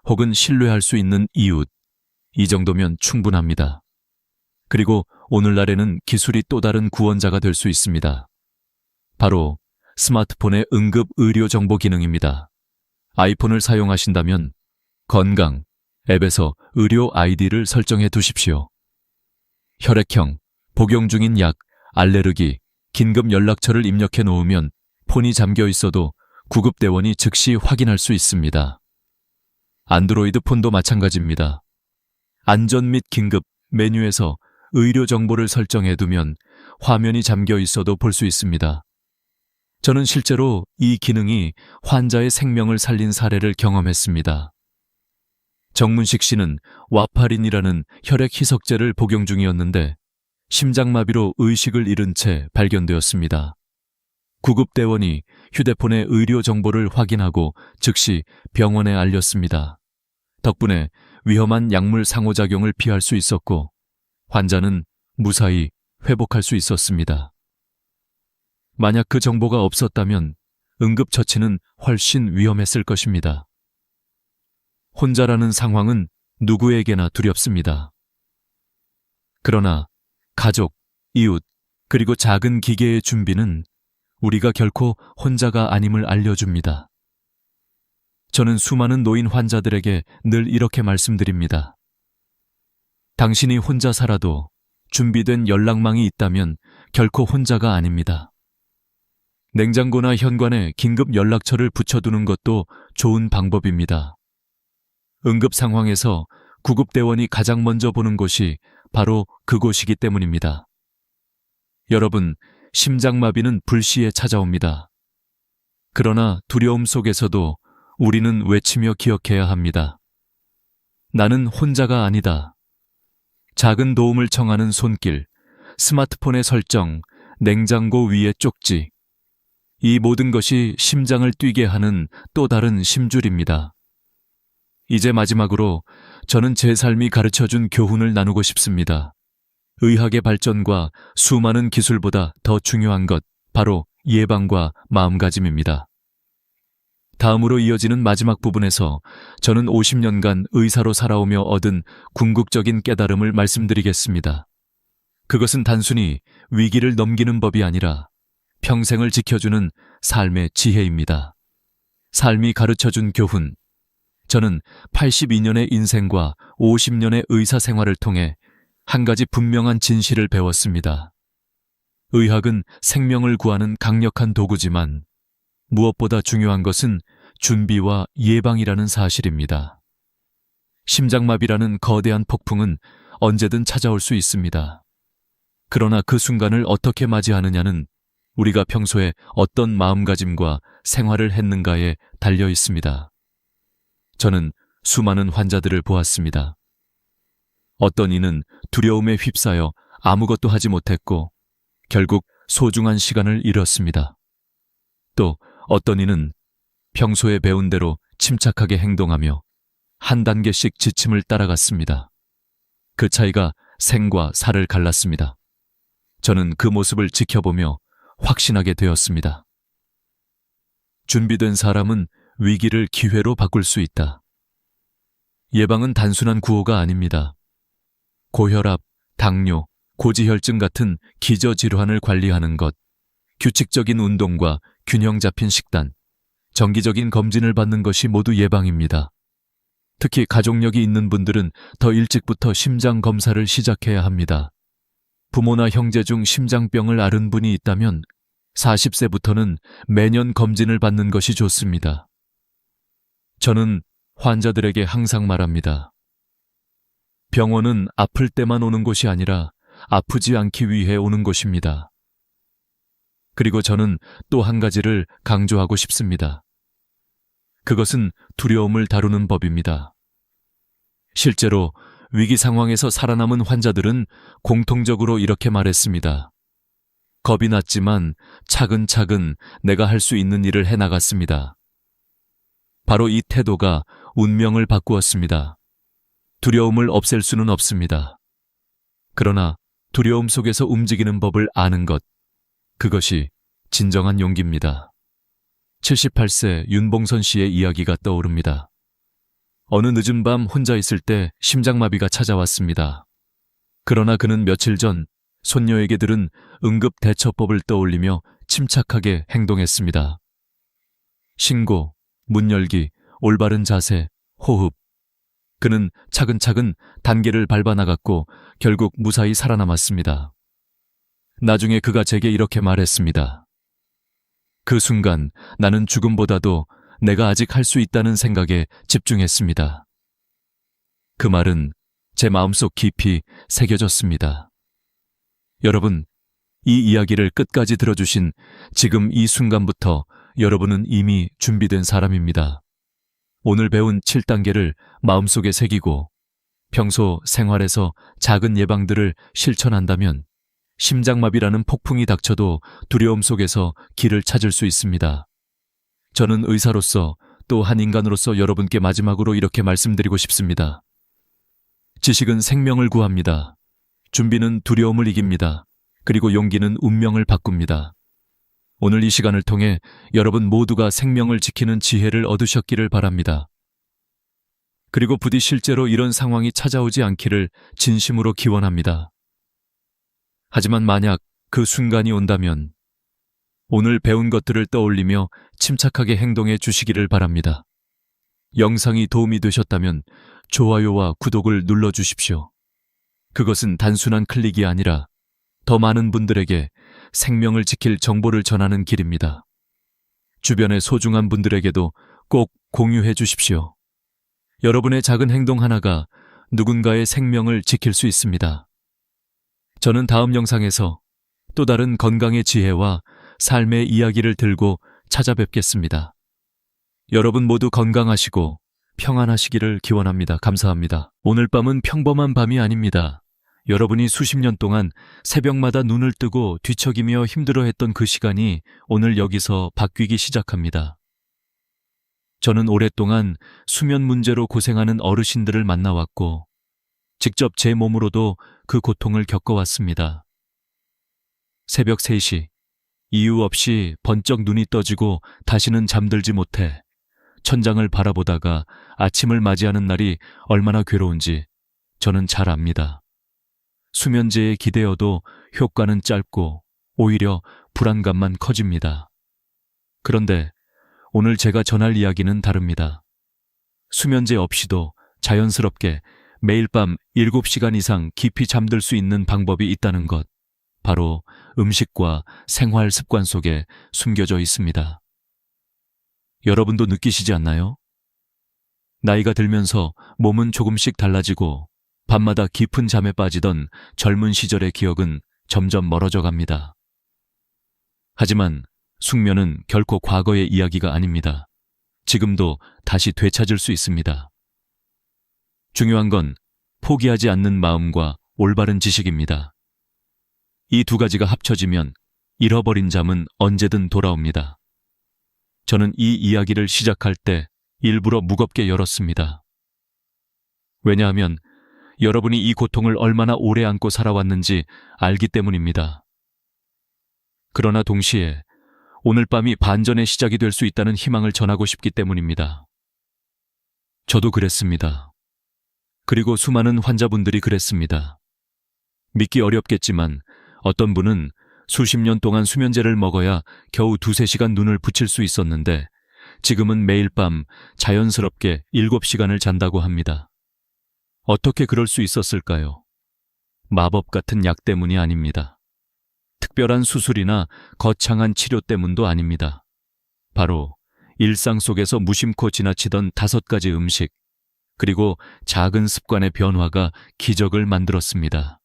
Speaker 1: 혹은 신뢰할 수 있는 이웃, 이 정도면 충분합니다. 그리고 오늘날에는 기술이 또 다른 구원자가 될 수 있습니다. 바로 스마트폰의 응급 의료 정보 기능입니다. 아이폰을 사용하신다면 건강 앱에서 의료 아이디를 설정해 두십시오. 혈액형, 복용 중인 약, 알레르기, 긴급 연락처를 입력해 놓으면 폰이 잠겨 있어도 구급대원이 즉시 확인할 수 있습니다. 안드로이드 폰도 마찬가지입니다. 안전 및 긴급 메뉴에서 의료 정보를 설정해 두면 화면이 잠겨 있어도 볼 수 있습니다. 저는 실제로 이 기능이 환자의 생명을 살린 사례를 경험했습니다. 정문식 씨는 와파린이라는 혈액 희석제를 복용 중이었는데 심장마비로 의식을 잃은 채 발견되었습니다. 구급대원이 휴대폰의 의료 정보를 확인하고 즉시 병원에 알렸습니다. 덕분에 위험한 약물 상호작용을 피할 수 있었고 환자는 무사히 회복할 수 있었습니다. 만약 그 정보가 없었다면 응급처치는 훨씬 위험했을 것입니다. 혼자라는 상황은 누구에게나 두렵습니다. 그러나 가족, 이웃, 그리고 작은 기계의 준비는 우리가 결코 혼자가 아님을 알려줍니다. 저는 수많은 노인 환자들에게 늘 이렇게 말씀드립니다. 당신이 혼자 살아도 준비된 연락망이 있다면 결코 혼자가 아닙니다. 냉장고나 현관에 긴급 연락처를 붙여두는 것도 좋은 방법입니다. 응급 상황에서 구급대원이 가장 먼저 보는 곳이 바로 그곳이기 때문입니다. 여러분, 심장마비는 불시에 찾아옵니다. 그러나 두려움 속에서도 우리는 외치며 기억해야 합니다. 나는 혼자가 아니다. 작은 도움을 청하는 손길, 스마트폰의 설정, 냉장고 위의 쪽지. 이 모든 것이 심장을 뛰게 하는 또 다른 심줄입니다. 이제 마지막으로 저는 제 삶이 가르쳐준 교훈을 나누고 싶습니다. 의학의 발전과 수많은 기술보다 더 중요한 것, 바로 예방과 마음가짐입니다. 다음으로 이어지는 마지막 부분에서 저는 50년간 의사로 살아오며 얻은 궁극적인 깨달음을 말씀드리겠습니다. 그것은 단순히 위기를 넘기는 법이 아니라 평생을 지켜주는 삶의 지혜입니다. 삶이 가르쳐준 교훈. 저는 82년의 인생과 50년의 의사 생활을 통해 한 가지 분명한 진실을 배웠습니다. 의학은 생명을 구하는 강력한 도구지만 무엇보다 중요한 것은 준비와 예방이라는 사실입니다. 심장마비라는 거대한 폭풍은 언제든 찾아올 수 있습니다. 그러나 그 순간을 어떻게 맞이하느냐는 우리가 평소에 어떤 마음가짐과 생활을 했는가에 달려 있습니다. 저는 수많은 환자들을 보았습니다. 어떤 이는 두려움에 휩싸여 아무것도 하지 못했고 결국 소중한 시간을 잃었습니다. 또 어떤 이는 평소에 배운 대로 침착하게 행동하며 한 단계씩 지침을 따라갔습니다. 그 차이가 생과 사를 갈랐습니다. 저는 그 모습을 지켜보며 확신하게 되었습니다. 준비된 사람은 위기를 기회로 바꿀 수 있다. 예방은 단순한 구호가 아닙니다. 고혈압, 당뇨, 고지혈증 같은 기저질환을 관리하는 것, 규칙적인 운동과 균형 잡힌 식단, 정기적인 검진을 받는 것이 모두 예방입니다. 특히 가족력이 있는 분들은 더 일찍부터 심장 검사를 시작해야 합니다. 부모나 형제 중 심장병을 앓은 분이 있다면 40세부터는 매년 검진을 받는 것이 좋습니다. 저는 환자들에게 항상 말합니다. 병원은 아플 때만 오는 곳이 아니라 아프지 않기 위해 오는 곳입니다. 그리고 저는 또 한 가지를 강조하고 싶습니다. 그것은 두려움을 다루는 법입니다. 실제로 위기 상황에서 살아남은 환자들은 공통적으로 이렇게 말했습니다. 겁이 났지만 차근차근 내가 할 수 있는 일을 해나갔습니다. 바로 이 태도가 운명을 바꾸었습니다. 두려움을 없앨 수는 없습니다. 그러나 두려움 속에서 움직이는 법을 아는 것, 그것이 진정한 용기입니다. 78세 윤봉선 씨의 이야기가 떠오릅니다. 어느 늦은 밤 혼자 있을 때 심장마비가 찾아왔습니다. 그러나 그는 며칠 전 손녀에게 들은 응급 대처법을 떠올리며 침착하게 행동했습니다. 신고, 문 열기, 올바른 자세, 호흡. 그는 차근차근 단계를 밟아나갔고 결국 무사히 살아남았습니다. 나중에 그가 제게 이렇게 말했습니다. 그 순간 나는 죽음보다도 내가 아직 할 수 있다는 생각에 집중했습니다. 그 말은 제 마음속 깊이 새겨졌습니다. 여러분, 이 이야기를 끝까지 들어주신 지금 이 순간부터 여러분은 이미 준비된 사람입니다. 오늘 배운 7단계를 마음속에 새기고 평소 생활에서 작은 예방들을 실천한다면 심장마비라는 폭풍이 닥쳐도 두려움 속에서 길을 찾을 수 있습니다. 저는 의사로서 또 한 인간으로서 여러분께 마지막으로 이렇게 말씀드리고 싶습니다. 지식은 생명을 구합니다. 준비는 두려움을 이깁니다. 그리고 용기는 운명을 바꿉니다. 오늘 이 시간을 통해 여러분 모두가 생명을 지키는 지혜를 얻으셨기를 바랍니다. 그리고 부디 실제로 이런 상황이 찾아오지 않기를 진심으로 기원합니다. 하지만 만약 그 순간이 온다면 오늘 배운 것들을 떠올리며 침착하게 행동해 주시기를 바랍니다. 영상이 도움이 되셨다면 좋아요와 구독을 눌러주십시오. 그것은 단순한 클릭이 아니라 더 많은 분들에게 생명을 지킬 정보를 전하는 길입니다. 주변의 소중한 분들에게도 꼭 공유해 주십시오. 여러분의 작은 행동 하나가 누군가의 생명을 지킬 수 있습니다. 저는 다음 영상에서 또 다른 건강의 지혜와 삶의 이야기를 들고 찾아뵙겠습니다. 여러분 모두 건강하시고 평안하시기를 기원합니다. 감사합니다. 오늘 밤은 평범한 밤이 아닙니다. 여러분이 수십 년 동안 새벽마다 눈을 뜨고 뒤척이며 힘들어했던 그 시간이 오늘 여기서 바뀌기 시작합니다. 저는 오랫동안 수면 문제로 고생하는 어르신들을 만나왔고 직접 제 몸으로도 그 고통을 겪어왔습니다. 새벽 3시, 이유 없이 번쩍 눈이 떠지고 다시는 잠들지 못해 천장을 바라보다가 아침을 맞이하는 날이 얼마나 괴로운지 저는 잘 압니다. 수면제에 기대어도 효과는 짧고 오히려 불안감만 커집니다. 그런데 오늘 제가 전할 이야기는 다릅니다. 수면제 없이도 자연스럽게 매일 밤 7시간 이상 깊이 잠들 수 있는 방법이 있다는 것, 바로 음식과 생활 습관 속에 숨겨져 있습니다. 여러분도 느끼시지 않나요? 나이가 들면서 몸은 조금씩 달라지고 밤마다 깊은 잠에 빠지던 젊은 시절의 기억은 점점 멀어져 갑니다. 하지만 숙면은 결코 과거의 이야기가 아닙니다. 지금도 다시 되찾을 수 있습니다. 중요한 건 포기하지 않는 마음과 올바른 지식입니다. 이 두 가지가 합쳐지면 잃어버린 잠은 언제든 돌아옵니다. 저는 이 이야기를 시작할 때 일부러 무겁게 열었습니다. 왜냐하면 여러분이 이 고통을 얼마나 오래 안고 살아왔는지 알기 때문입니다. 그러나 동시에 오늘 밤이 반전의 시작이 될 수 있다는 희망을 전하고 싶기 때문입니다. 저도 그랬습니다. 그리고 수많은 환자분들이 그랬습니다. 믿기 어렵겠지만 어떤 분은 수십 년 동안 수면제를 먹어야 겨우 2-3시간 눈을 붙일 수 있었는데 지금은 매일 밤 자연스럽게 7시간을 잔다고 합니다. 어떻게 그럴 수 있었을까요? 마법 같은 약 때문이 아닙니다. 특별한 수술이나 거창한 치료 때문도 아닙니다. 바로 일상 속에서 무심코 지나치던 5가지 음식, 그리고 작은 습관의 변화가 기적을 만들었습니다.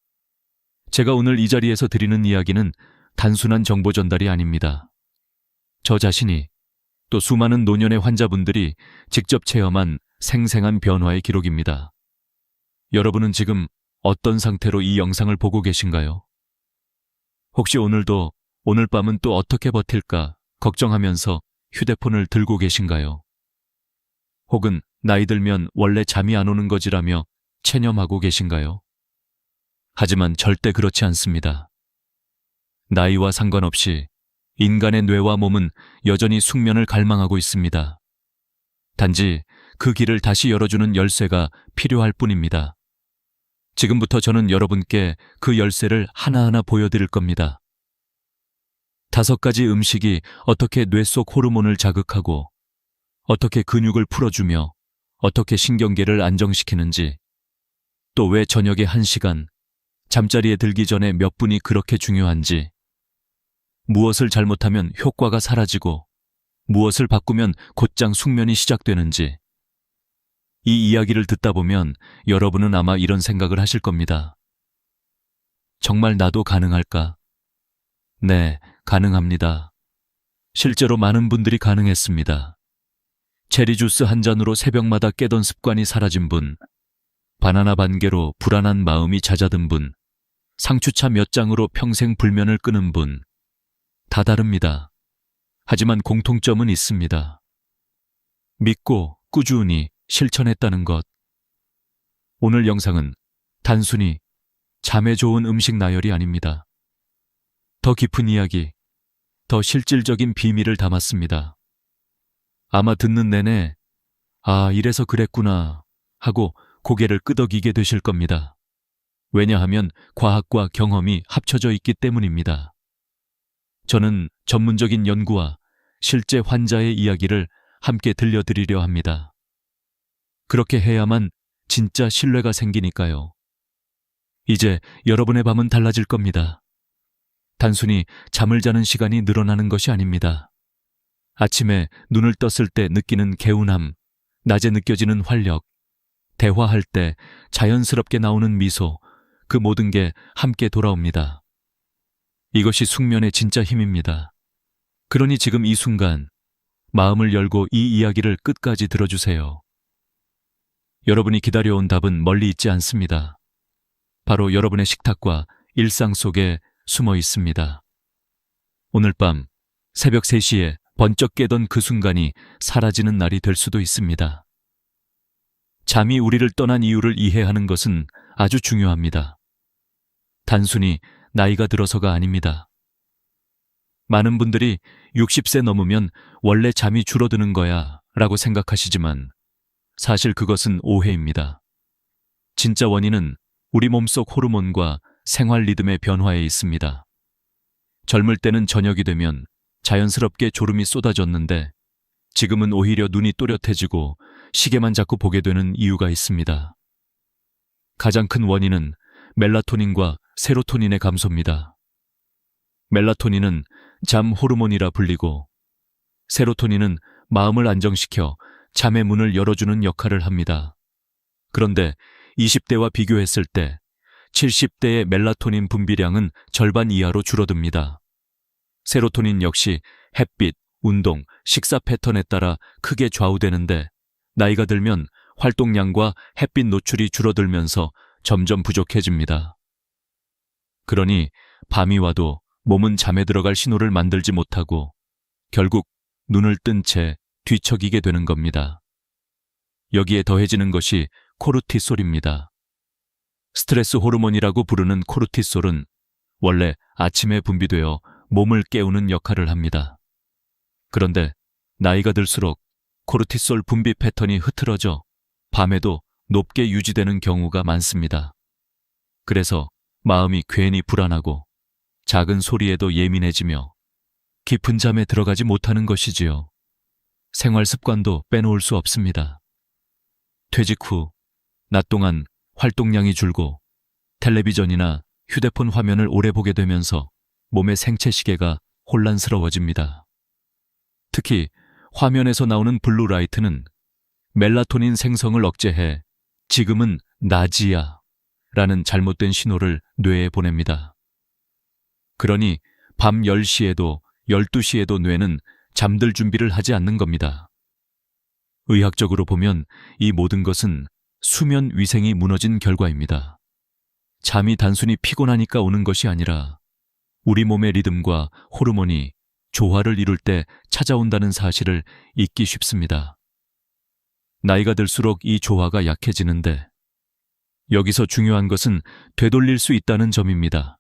Speaker 1: 제가 오늘 이 자리에서 드리는 이야기는 단순한 정보 전달이 아닙니다. 저 자신이 또 수많은 노년의 환자분들이 직접 체험한 생생한 변화의 기록입니다. 여러분은 지금 어떤 상태로 이 영상을 보고 계신가요? 혹시 오늘도 오늘 밤은 또 어떻게 버틸까 걱정하면서 휴대폰을 들고 계신가요? 혹은 나이 들면 원래 잠이 안 오는 거지라며 체념하고 계신가요? 하지만 절대 그렇지 않습니다. 나이와 상관없이 인간의 뇌와 몸은 여전히 숙면을 갈망하고 있습니다. 단지 그 길을 다시 열어주는 열쇠가 필요할 뿐입니다. 지금부터 저는 여러분께 그 열쇠를 하나하나 보여드릴 겁니다. 5가지 음식이 어떻게 뇌 속 호르몬을 자극하고 어떻게 근육을 풀어주며 어떻게 신경계를 안정시키는지, 또 왜 저녁에 1시간, 잠자리에 들기 전에 몇 분이 그렇게 중요한지, 무엇을 잘못하면 효과가 사라지고 무엇을 바꾸면 곧장 숙면이 시작되는지, 이 이야기를 듣다 보면 여러분은 아마 이런 생각을 하실 겁니다. 정말 나도 가능할까? 네, 가능합니다. 실제로 많은 분들이 가능했습니다. 체리 주스 한 잔으로 새벽마다 깨던 습관이 사라진 분, 바나나 반 개로 불안한 마음이 잦아든 분, 상추차 몇 장으로 평생 불면을 끄는 분, 다 다릅니다. 하지만 공통점은 있습니다. 믿고 꾸준히 실천했다는 것. 오늘 영상은 단순히 잠에 좋은 음식 나열이 아닙니다. 더 깊은 이야기, 더 실질적인 비밀을 담았습니다. 아마 듣는 내내 아, 이래서 그랬구나 하고 고개를 끄덕이게 되실 겁니다. 왜냐하면 과학과 경험이 합쳐져 있기 때문입니다. 저는 전문적인 연구와 실제 환자의 이야기를 함께 들려드리려 합니다. 그렇게 해야만 진짜 신뢰가 생기니까요. 이제 여러분의 밤은 달라질 겁니다. 단순히 잠을 자는 시간이 늘어나는 것이 아닙니다. 아침에 눈을 떴을 때 느끼는 개운함, 낮에 느껴지는 활력, 대화할 때 자연스럽게 나오는 미소, 그 모든 게 함께 돌아옵니다. 이것이 숙면의 진짜 힘입니다. 그러니 지금 이 순간 마음을 열고 이 이야기를 끝까지 들어주세요. 여러분이 기다려온 답은 멀리 있지 않습니다. 바로 여러분의 식탁과 일상 속에 숨어 있습니다. 오늘 밤 새벽 3시에 번쩍 깨던 그 순간이 사라지는 날이 될 수도 있습니다. 잠이 우리를 떠난 이유를 이해하는 것은 아주 중요합니다. 단순히 나이가 들어서가 아닙니다. 많은 분들이 60세 넘으면 원래 잠이 줄어드는 거야 라고 생각하시지만 사실 그것은 오해입니다. 진짜 원인은 우리 몸속 호르몬과 생활 리듬의 변화에 있습니다. 젊을 때는 저녁이 되면 자연스럽게 졸음이 쏟아졌는데 지금은 오히려 눈이 또렷해지고 시계만 자꾸 보게 되는 이유가 있습니다. 가장 큰 원인은 멜라토닌과 세로토닌의 감소입니다. 멜라토닌은 잠 호르몬이라 불리고 세로토닌은 마음을 안정시켜 잠의 문을 열어주는 역할을 합니다. 그런데 20대와 비교했을 때 70대의 멜라토닌 분비량은 절반 이하로 줄어듭니다. 세로토닌 역시 햇빛, 운동, 식사 패턴에 따라 크게 좌우되는데 나이가 들면 활동량과 햇빛 노출이 줄어들면서 점점 부족해집니다. 그러니 밤이 와도 몸은 잠에 들어갈 신호를 만들지 못하고 결국 눈을 뜬 채 뒤척이게 되는 겁니다. 여기에 더해지는 것이 코르티솔입니다. 스트레스 호르몬이라고 부르는 코르티솔은 원래 아침에 분비되어 몸을 깨우는 역할을 합니다. 그런데 나이가 들수록 코르티솔 분비 패턴이 흐트러져 밤에도 높게 유지되는 경우가 많습니다. 그래서 마음이 괜히 불안하고 작은 소리에도 예민해지며 깊은 잠에 들어가지 못하는 것이지요. 생활 습관도 빼놓을 수 없습니다. 퇴직 후 낮 동안 활동량이 줄고 텔레비전이나 휴대폰 화면을 오래 보게 되면서 몸의 생체 시계가 혼란스러워집니다. 특히 화면에서 나오는 블루라이트는 멜라토닌 생성을 억제해 지금은 낮이야 라는 잘못된 신호를 뇌에 보냅니다. 그러니 밤 10시에도 12시에도 뇌는 잠들 준비를 하지 않는 겁니다. 의학적으로 보면 이 모든 것은 수면 위생이 무너진 결과입니다. 잠이 단순히 피곤하니까 오는 것이 아니라 우리 몸의 리듬과 호르몬이 조화를 이룰 때 찾아온다는 사실을 잊기 쉽습니다. 나이가 들수록 이 조화가 약해지는데 여기서 중요한 것은 되돌릴 수 있다는 점입니다.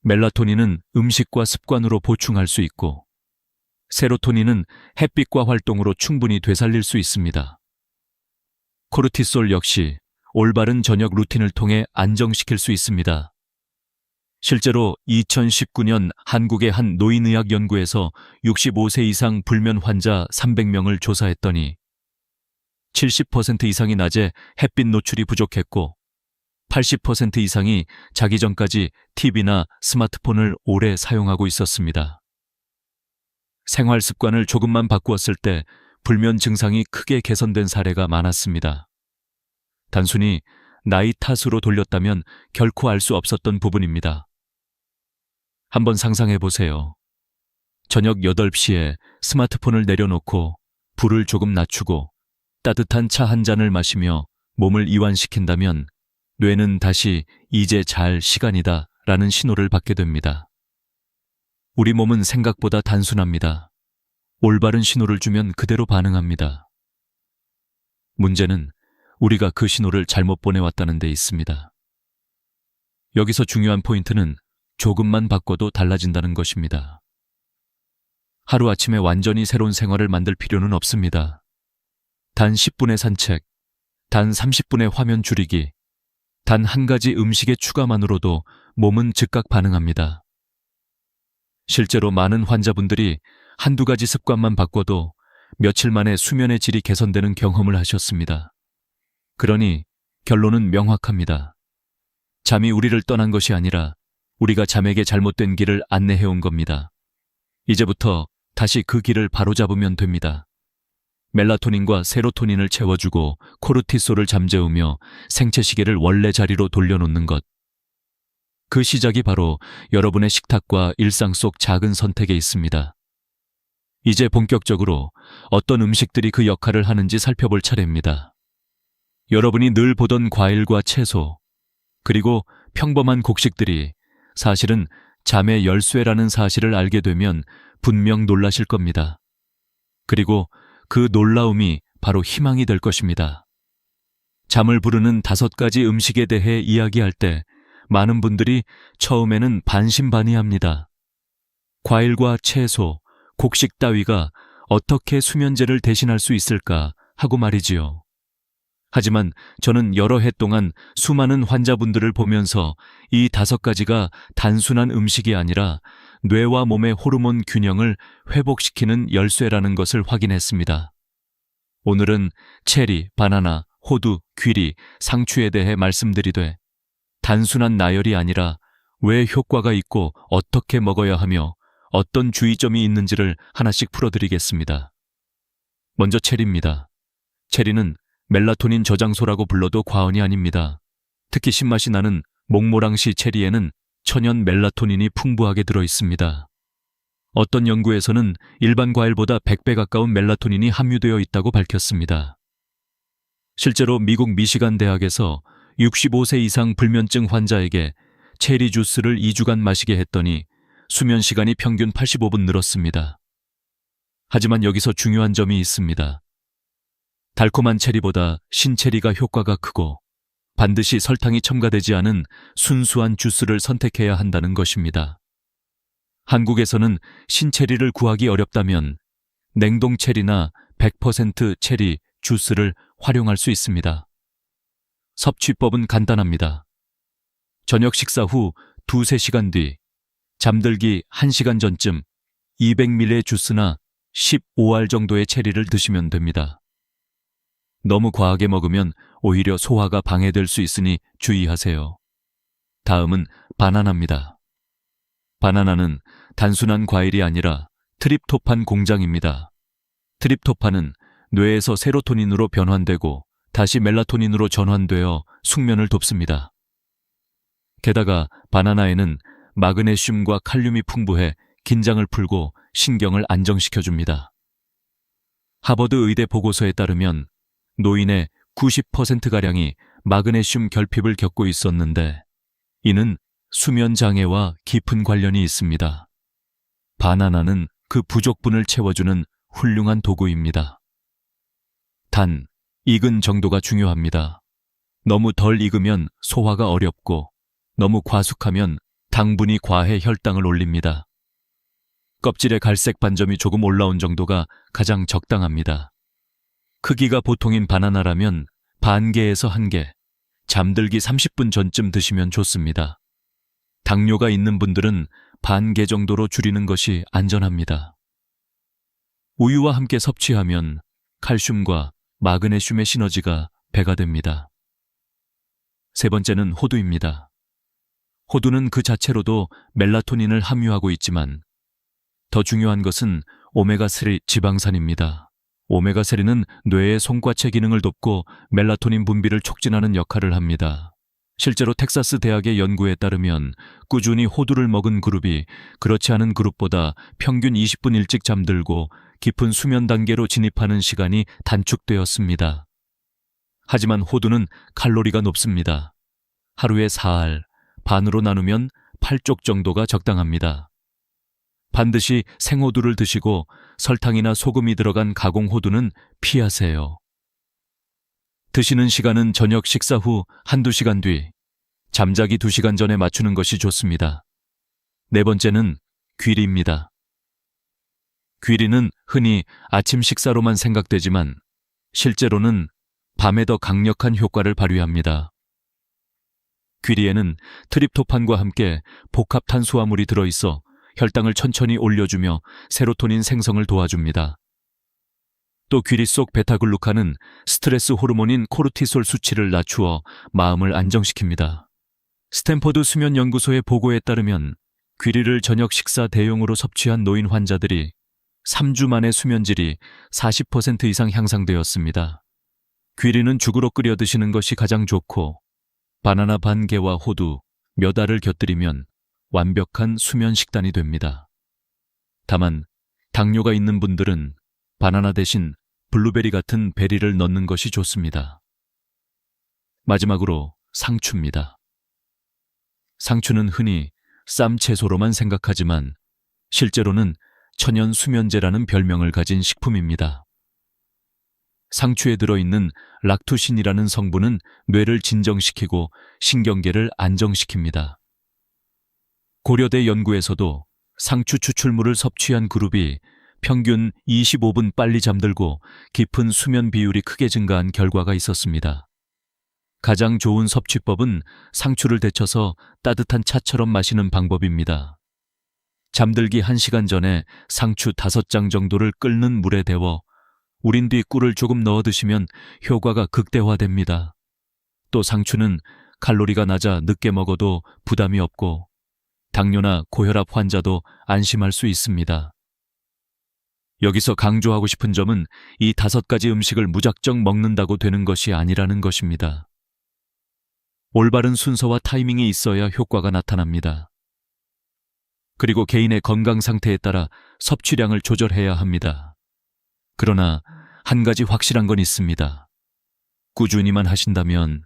Speaker 1: 멜라토닌은 음식과 습관으로 보충할 수 있고 세로토닌은 햇빛과 활동으로 충분히 되살릴 수 있습니다. 코르티솔 역시 올바른 저녁 루틴을 통해 안정시킬 수 있습니다. 실제로 2019년 한국의 한 노인의학 연구에서 65세 이상 불면 환자 300명을 조사했더니 70% 이상이 낮에 햇빛 노출이 부족했고 80% 이상이 자기 전까지 TV나 스마트폰을 오래 사용하고 있었습니다. 생활 습관을 조금만 바꾸었을 때 불면 증상이 크게 개선된 사례가 많았습니다. 단순히 나이 탓으로 돌렸다면 결코 알 수 없었던 부분입니다. 한번 상상해 보세요. 저녁 8시에 스마트폰을 내려놓고 불을 조금 낮추고 따뜻한 차 한 잔을 마시며 몸을 이완시킨다면 뇌는 다시 이제 잘 시간이다 라는 신호를 받게 됩니다. 우리 몸은 생각보다 단순합니다. 올바른 신호를 주면 그대로 반응합니다. 문제는 우리가 그 신호를 잘못 보내왔다는 데 있습니다. 여기서 중요한 포인트는 조금만 바꿔도 달라진다는 것입니다. 하루아침에 완전히 새로운 생활을 만들 필요는 없습니다. 단 10분의 산책, 단 30분의 화면 줄이기, 단 한 가지 음식의 추가만으로도 몸은 즉각 반응합니다. 실제로 많은 환자분들이 한두 가지 습관만 바꿔도 며칠 만에 수면의 질이 개선되는 경험을 하셨습니다. 그러니 결론은 명확합니다. 잠이 우리를 떠난 것이 아니라 우리가 잠에게 잘못된 길을 안내해온 겁니다. 이제부터 다시 그 길을 바로잡으면 됩니다. 멜라토닌과 세로토닌을 채워주고 코르티솔을 잠재우며 생체 시계를 원래 자리로 돌려놓는 것. 그 시작이 바로 여러분의 식탁과 일상 속 작은 선택에 있습니다. 이제 본격적으로 어떤 음식들이 그 역할을 하는지 살펴볼 차례입니다. 여러분이 늘 보던 과일과 채소, 그리고 평범한 곡식들이 사실은 잠의 열쇠라는 사실을 알게 되면 분명 놀라실 겁니다. 그리고 그 놀라움이 바로 희망이 될 것입니다. 잠을 부르는 5가지 음식에 대해 이야기할 때 많은 분들이 처음에는 반신반의합니다. 과일과 채소, 곡식 따위가 어떻게 수면제를 대신할 수 있을까 하고 말이지요. 하지만 저는 여러 해 동안 수많은 환자분들을 보면서 이 5가지가 단순한 음식이 아니라 뇌와 몸의 호르몬 균형을 회복시키는 열쇠라는 것을 확인했습니다. 오늘은 체리, 바나나, 호두, 귀리, 상추에 대해 말씀드리되 단순한 나열이 아니라 왜 효과가 있고 어떻게 먹어야 하며 어떤 주의점이 있는지를 하나씩 풀어드리겠습니다. 먼저 체리입니다. 체리는 멜라토닌 저장소라고 불러도 과언이 아닙니다. 특히 신맛이 나는 몽모랑시 체리에는 천연 멜라토닌이 풍부하게 들어있습니다. 어떤 연구에서는 일반 과일보다 100배 가까운 멜라토닌이 함유되어 있다고 밝혔습니다. 실제로 미국 미시간 대학에서 65세 이상 불면증 환자에게 체리 주스를 2주간 마시게 했더니 수면 시간이 평균 85분 늘었습니다. 하지만 여기서 중요한 점이 있습니다. 달콤한 체리보다 신체리가 효과가 크고 반드시 설탕이 첨가되지 않은 순수한 주스를 선택해야 한다는 것입니다. 한국에서는 신체리를 구하기 어렵다면 냉동 체리나 100% 체리 주스를 활용할 수 있습니다. 섭취법은 간단합니다. 저녁 식사 후 2-3시간 뒤, 잠들기 1시간 전쯤 200ml의 주스나 15알 정도의 체리를 드시면 됩니다. 너무 과하게 먹으면 오히려 소화가 방해될 수 있으니 주의하세요. 다음은 바나나입니다. 바나나는 단순한 과일이 아니라 트립토판 공장입니다. 트립토판은 뇌에서 세로토닌으로 변환되고 다시 멜라토닌으로 전환되어 숙면을 돕습니다. 게다가 바나나에는 마그네슘과 칼륨이 풍부해 긴장을 풀고 신경을 안정시켜줍니다. 하버드 의대 보고서에 따르면 노인의 90%가량이 마그네슘 결핍을 겪고 있었는데 이는 수면 장애와 깊은 관련이 있습니다. 바나나는 그 부족분을 채워주는 훌륭한 도구입니다. 단, 익은 정도가 중요합니다. 너무 덜 익으면 소화가 어렵고 너무 과숙하면 당분이 과해 혈당을 올립니다. 껍질의 갈색 반점이 조금 올라온 정도가 가장 적당합니다. 크기가 보통인 바나나라면 반 개에서 1개, 잠들기 30분 전쯤 드시면 좋습니다. 당뇨가 있는 분들은 반 개 정도로 줄이는 것이 안전합니다. 우유와 함께 섭취하면 칼슘과 마그네슘의 시너지가 배가 됩니다. 세 번째는 호두입니다. 호두는 그 자체로도 멜라토닌을 함유하고 있지만 더 중요한 것은 오메가3 지방산입니다. 오메가3는 뇌의 송과체 기능을 돕고 멜라토닌 분비를 촉진하는 역할을 합니다. 실제로 텍사스 대학의 연구에 따르면 꾸준히 호두를 먹은 그룹이 그렇지 않은 그룹보다 평균 20분 일찍 잠들고 깊은 수면 단계로 진입하는 시간이 단축되었습니다. 하지만 호두는 칼로리가 높습니다. 하루에 4알, 반으로 나누면 8쪽 정도가 적당합니다. 반드시 생호두를 드시고 설탕이나 소금이 들어간 가공호두는 피하세요. 드시는 시간은 저녁 식사 후 1~2시간 뒤, 잠자기 2시간 전에 맞추는 것이 좋습니다. 네 번째는 귀리입니다. 귀리는 흔히 아침 식사로만 생각되지만 실제로는 밤에 더 강력한 효과를 발휘합니다. 귀리에는 트립토판과 함께 복합 탄수화물이 들어있어 혈당을 천천히 올려주며 세로토닌 생성을 도와줍니다. 또 귀리 속 베타글루칸은 스트레스 호르몬인 코르티솔 수치를 낮추어 마음을 안정시킵니다. 스탠퍼드 수면연구소의 보고에 따르면 귀리를 저녁 식사 대용으로 섭취한 노인 환자들이 3주 만에 수면질이 40% 이상 향상되었습니다. 귀리는 죽으로 끓여 드시는 것이 가장 좋고 바나나 반 개와 호두, 몇 알을 곁들이면 완벽한 수면 식단이 됩니다. 다만 당뇨가 있는 분들은 바나나 대신 블루베리 같은 베리를 넣는 것이 좋습니다. 마지막으로 상추입니다. 상추는 흔히 쌈 채소로만 생각하지만 실제로는 천연 수면제라는 별명을 가진 식품입니다. 상추에 들어있는 락투신이라는 성분은 뇌를 진정시키고 신경계를 안정시킵니다. 고려대 연구에서도 상추 추출물을 섭취한 그룹이 평균 25분 빨리 잠들고 깊은 수면 비율이 크게 증가한 결과가 있었습니다. 가장 좋은 섭취법은 상추를 데쳐서 따뜻한 차처럼 마시는 방법입니다. 잠들기 1시간 전에 상추 5장 정도를 끓는 물에 데워 우린 뒤 꿀을 조금 넣어 드시면 효과가 극대화됩니다. 또 상추는 칼로리가 낮아 늦게 먹어도 부담이 없고 당뇨나 고혈압 환자도 안심할 수 있습니다. 여기서 강조하고 싶은 점은 이 5가지 음식을 무작정 먹는다고 되는 것이 아니라는 것입니다. 올바른 순서와 타이밍이 있어야 효과가 나타납니다. 그리고 개인의 건강 상태에 따라 섭취량을 조절해야 합니다. 그러나 한 가지 확실한 건 있습니다. 꾸준히만 하신다면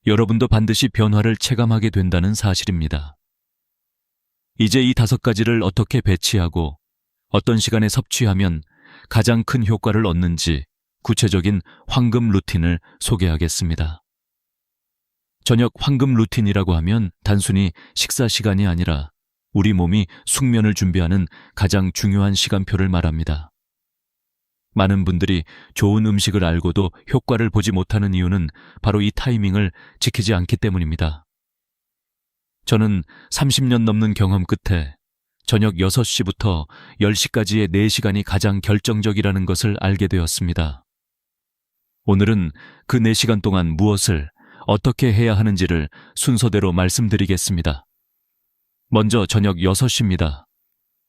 Speaker 1: 여러분도 반드시 변화를 체감하게 된다는 사실입니다. 이제 이 5가지를 어떻게 배치하고 어떤 시간에 섭취하면 가장 큰 효과를 얻는지 구체적인 황금 루틴을 소개하겠습니다. 저녁 황금 루틴이라고 하면 단순히 식사 시간이 아니라 우리 몸이 숙면을 준비하는 가장 중요한 시간표를 말합니다. 많은 분들이 좋은 음식을 알고도 효과를 보지 못하는 이유는 바로 이 타이밍을 지키지 않기 때문입니다. 저는 30년 넘는 경험 끝에 저녁 6시부터 10시까지의 4시간이 가장 결정적이라는 것을 알게 되었습니다. 오늘은 그 4시간 동안 무엇을 어떻게 해야 하는지를 순서대로 말씀드리겠습니다. 먼저 저녁 6시입니다.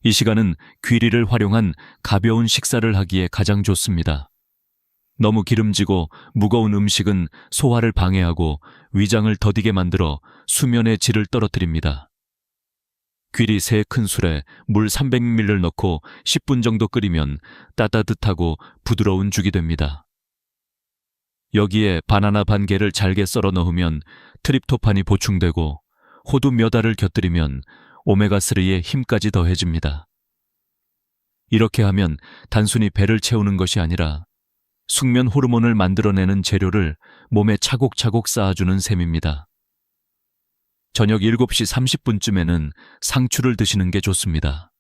Speaker 1: 이 시간은 귀리를 활용한 가벼운 식사를 하기에 가장 좋습니다. 너무 기름지고 무거운 음식은 소화를 방해하고 위장을 더디게 만들어 수면의 질을 떨어뜨립니다. 귀리 3큰술에 물 300ml를 넣고 10분 정도 끓이면 따뜻하고 부드러운 죽이 됩니다. 여기에 바나나 반 개를 잘게 썰어 넣으면 트립토판이 보충되고 호두 몇 알을 곁들이면 오메가3의 힘까지 더해집니다. 이렇게 하면 단순히 배를 채우는 것이 아니라 숙면 호르몬을 만들어내는 재료를 몸에 차곡차곡 쌓아주는 셈입니다. 저녁 7시 30분쯤에는 상추를 드시는 게 좋습니다.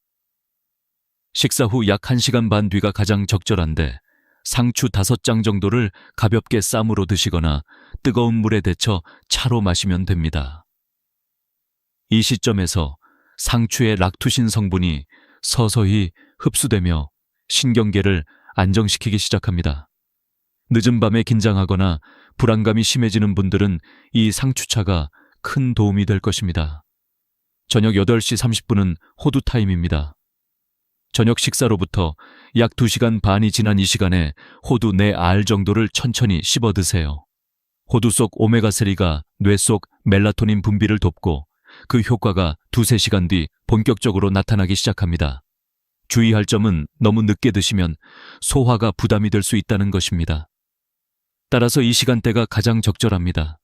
Speaker 1: 식사 후 약 1시간 반 뒤가 가장 적절한데 상추 5장 정도를 가볍게 쌈으로 드시거나 뜨거운 물에 데쳐 차로 마시면 됩니다. 이 시점에서 상추의 락투신 성분이 서서히 흡수되며 신경계를 안정시키기 시작합니다. 늦은 밤에 긴장하거나 불안감이 심해지는 분들은 이 상추차가 큰 도움이 될 것입니다. 저녁 8시 30분은 호두 타임입니다. 저녁 식사로부터 약 2시간 반이 지난 이 시간에 호두 4알 정도를 천천히 씹어 드세요. 호두 속 오메가3가 뇌 속 멜라토닌 분비를 돕고 그 효과가 2~3시간 뒤 본격적으로 나타나기 시작합니다. 주의할 점은 너무 늦게 드시면 소화가 부담이 될 수 있다는 것입니다. 따라서 이 시간대가 가장 적절합니다.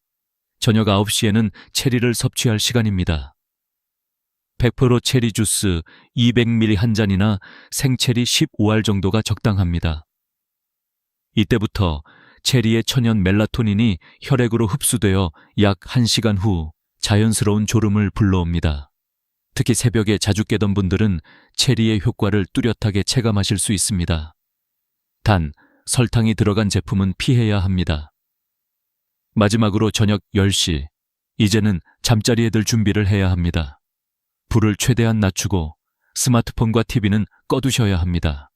Speaker 1: 저녁 9시에는 체리를 섭취할 시간입니다. 100% 체리 주스 200ml 한 잔이나 생체리 15알 정도가 적당합니다. 이때부터 체리의 천연 멜라토닌이 혈액으로 흡수되어 약 1시간 후 자연스러운 졸음을 불러옵니다. 특히 새벽에 자주 깨던 분들은 체리의 효과를 뚜렷하게 체감하실 수 있습니다. 단, 설탕이 들어간 제품은 피해야 합니다. 마지막으로 저녁 10시, 이제는 잠자리에 들 준비를 해야 합니다. 불을 최대한 낮추고 스마트폰과 TV는 꺼두셔야 합니다.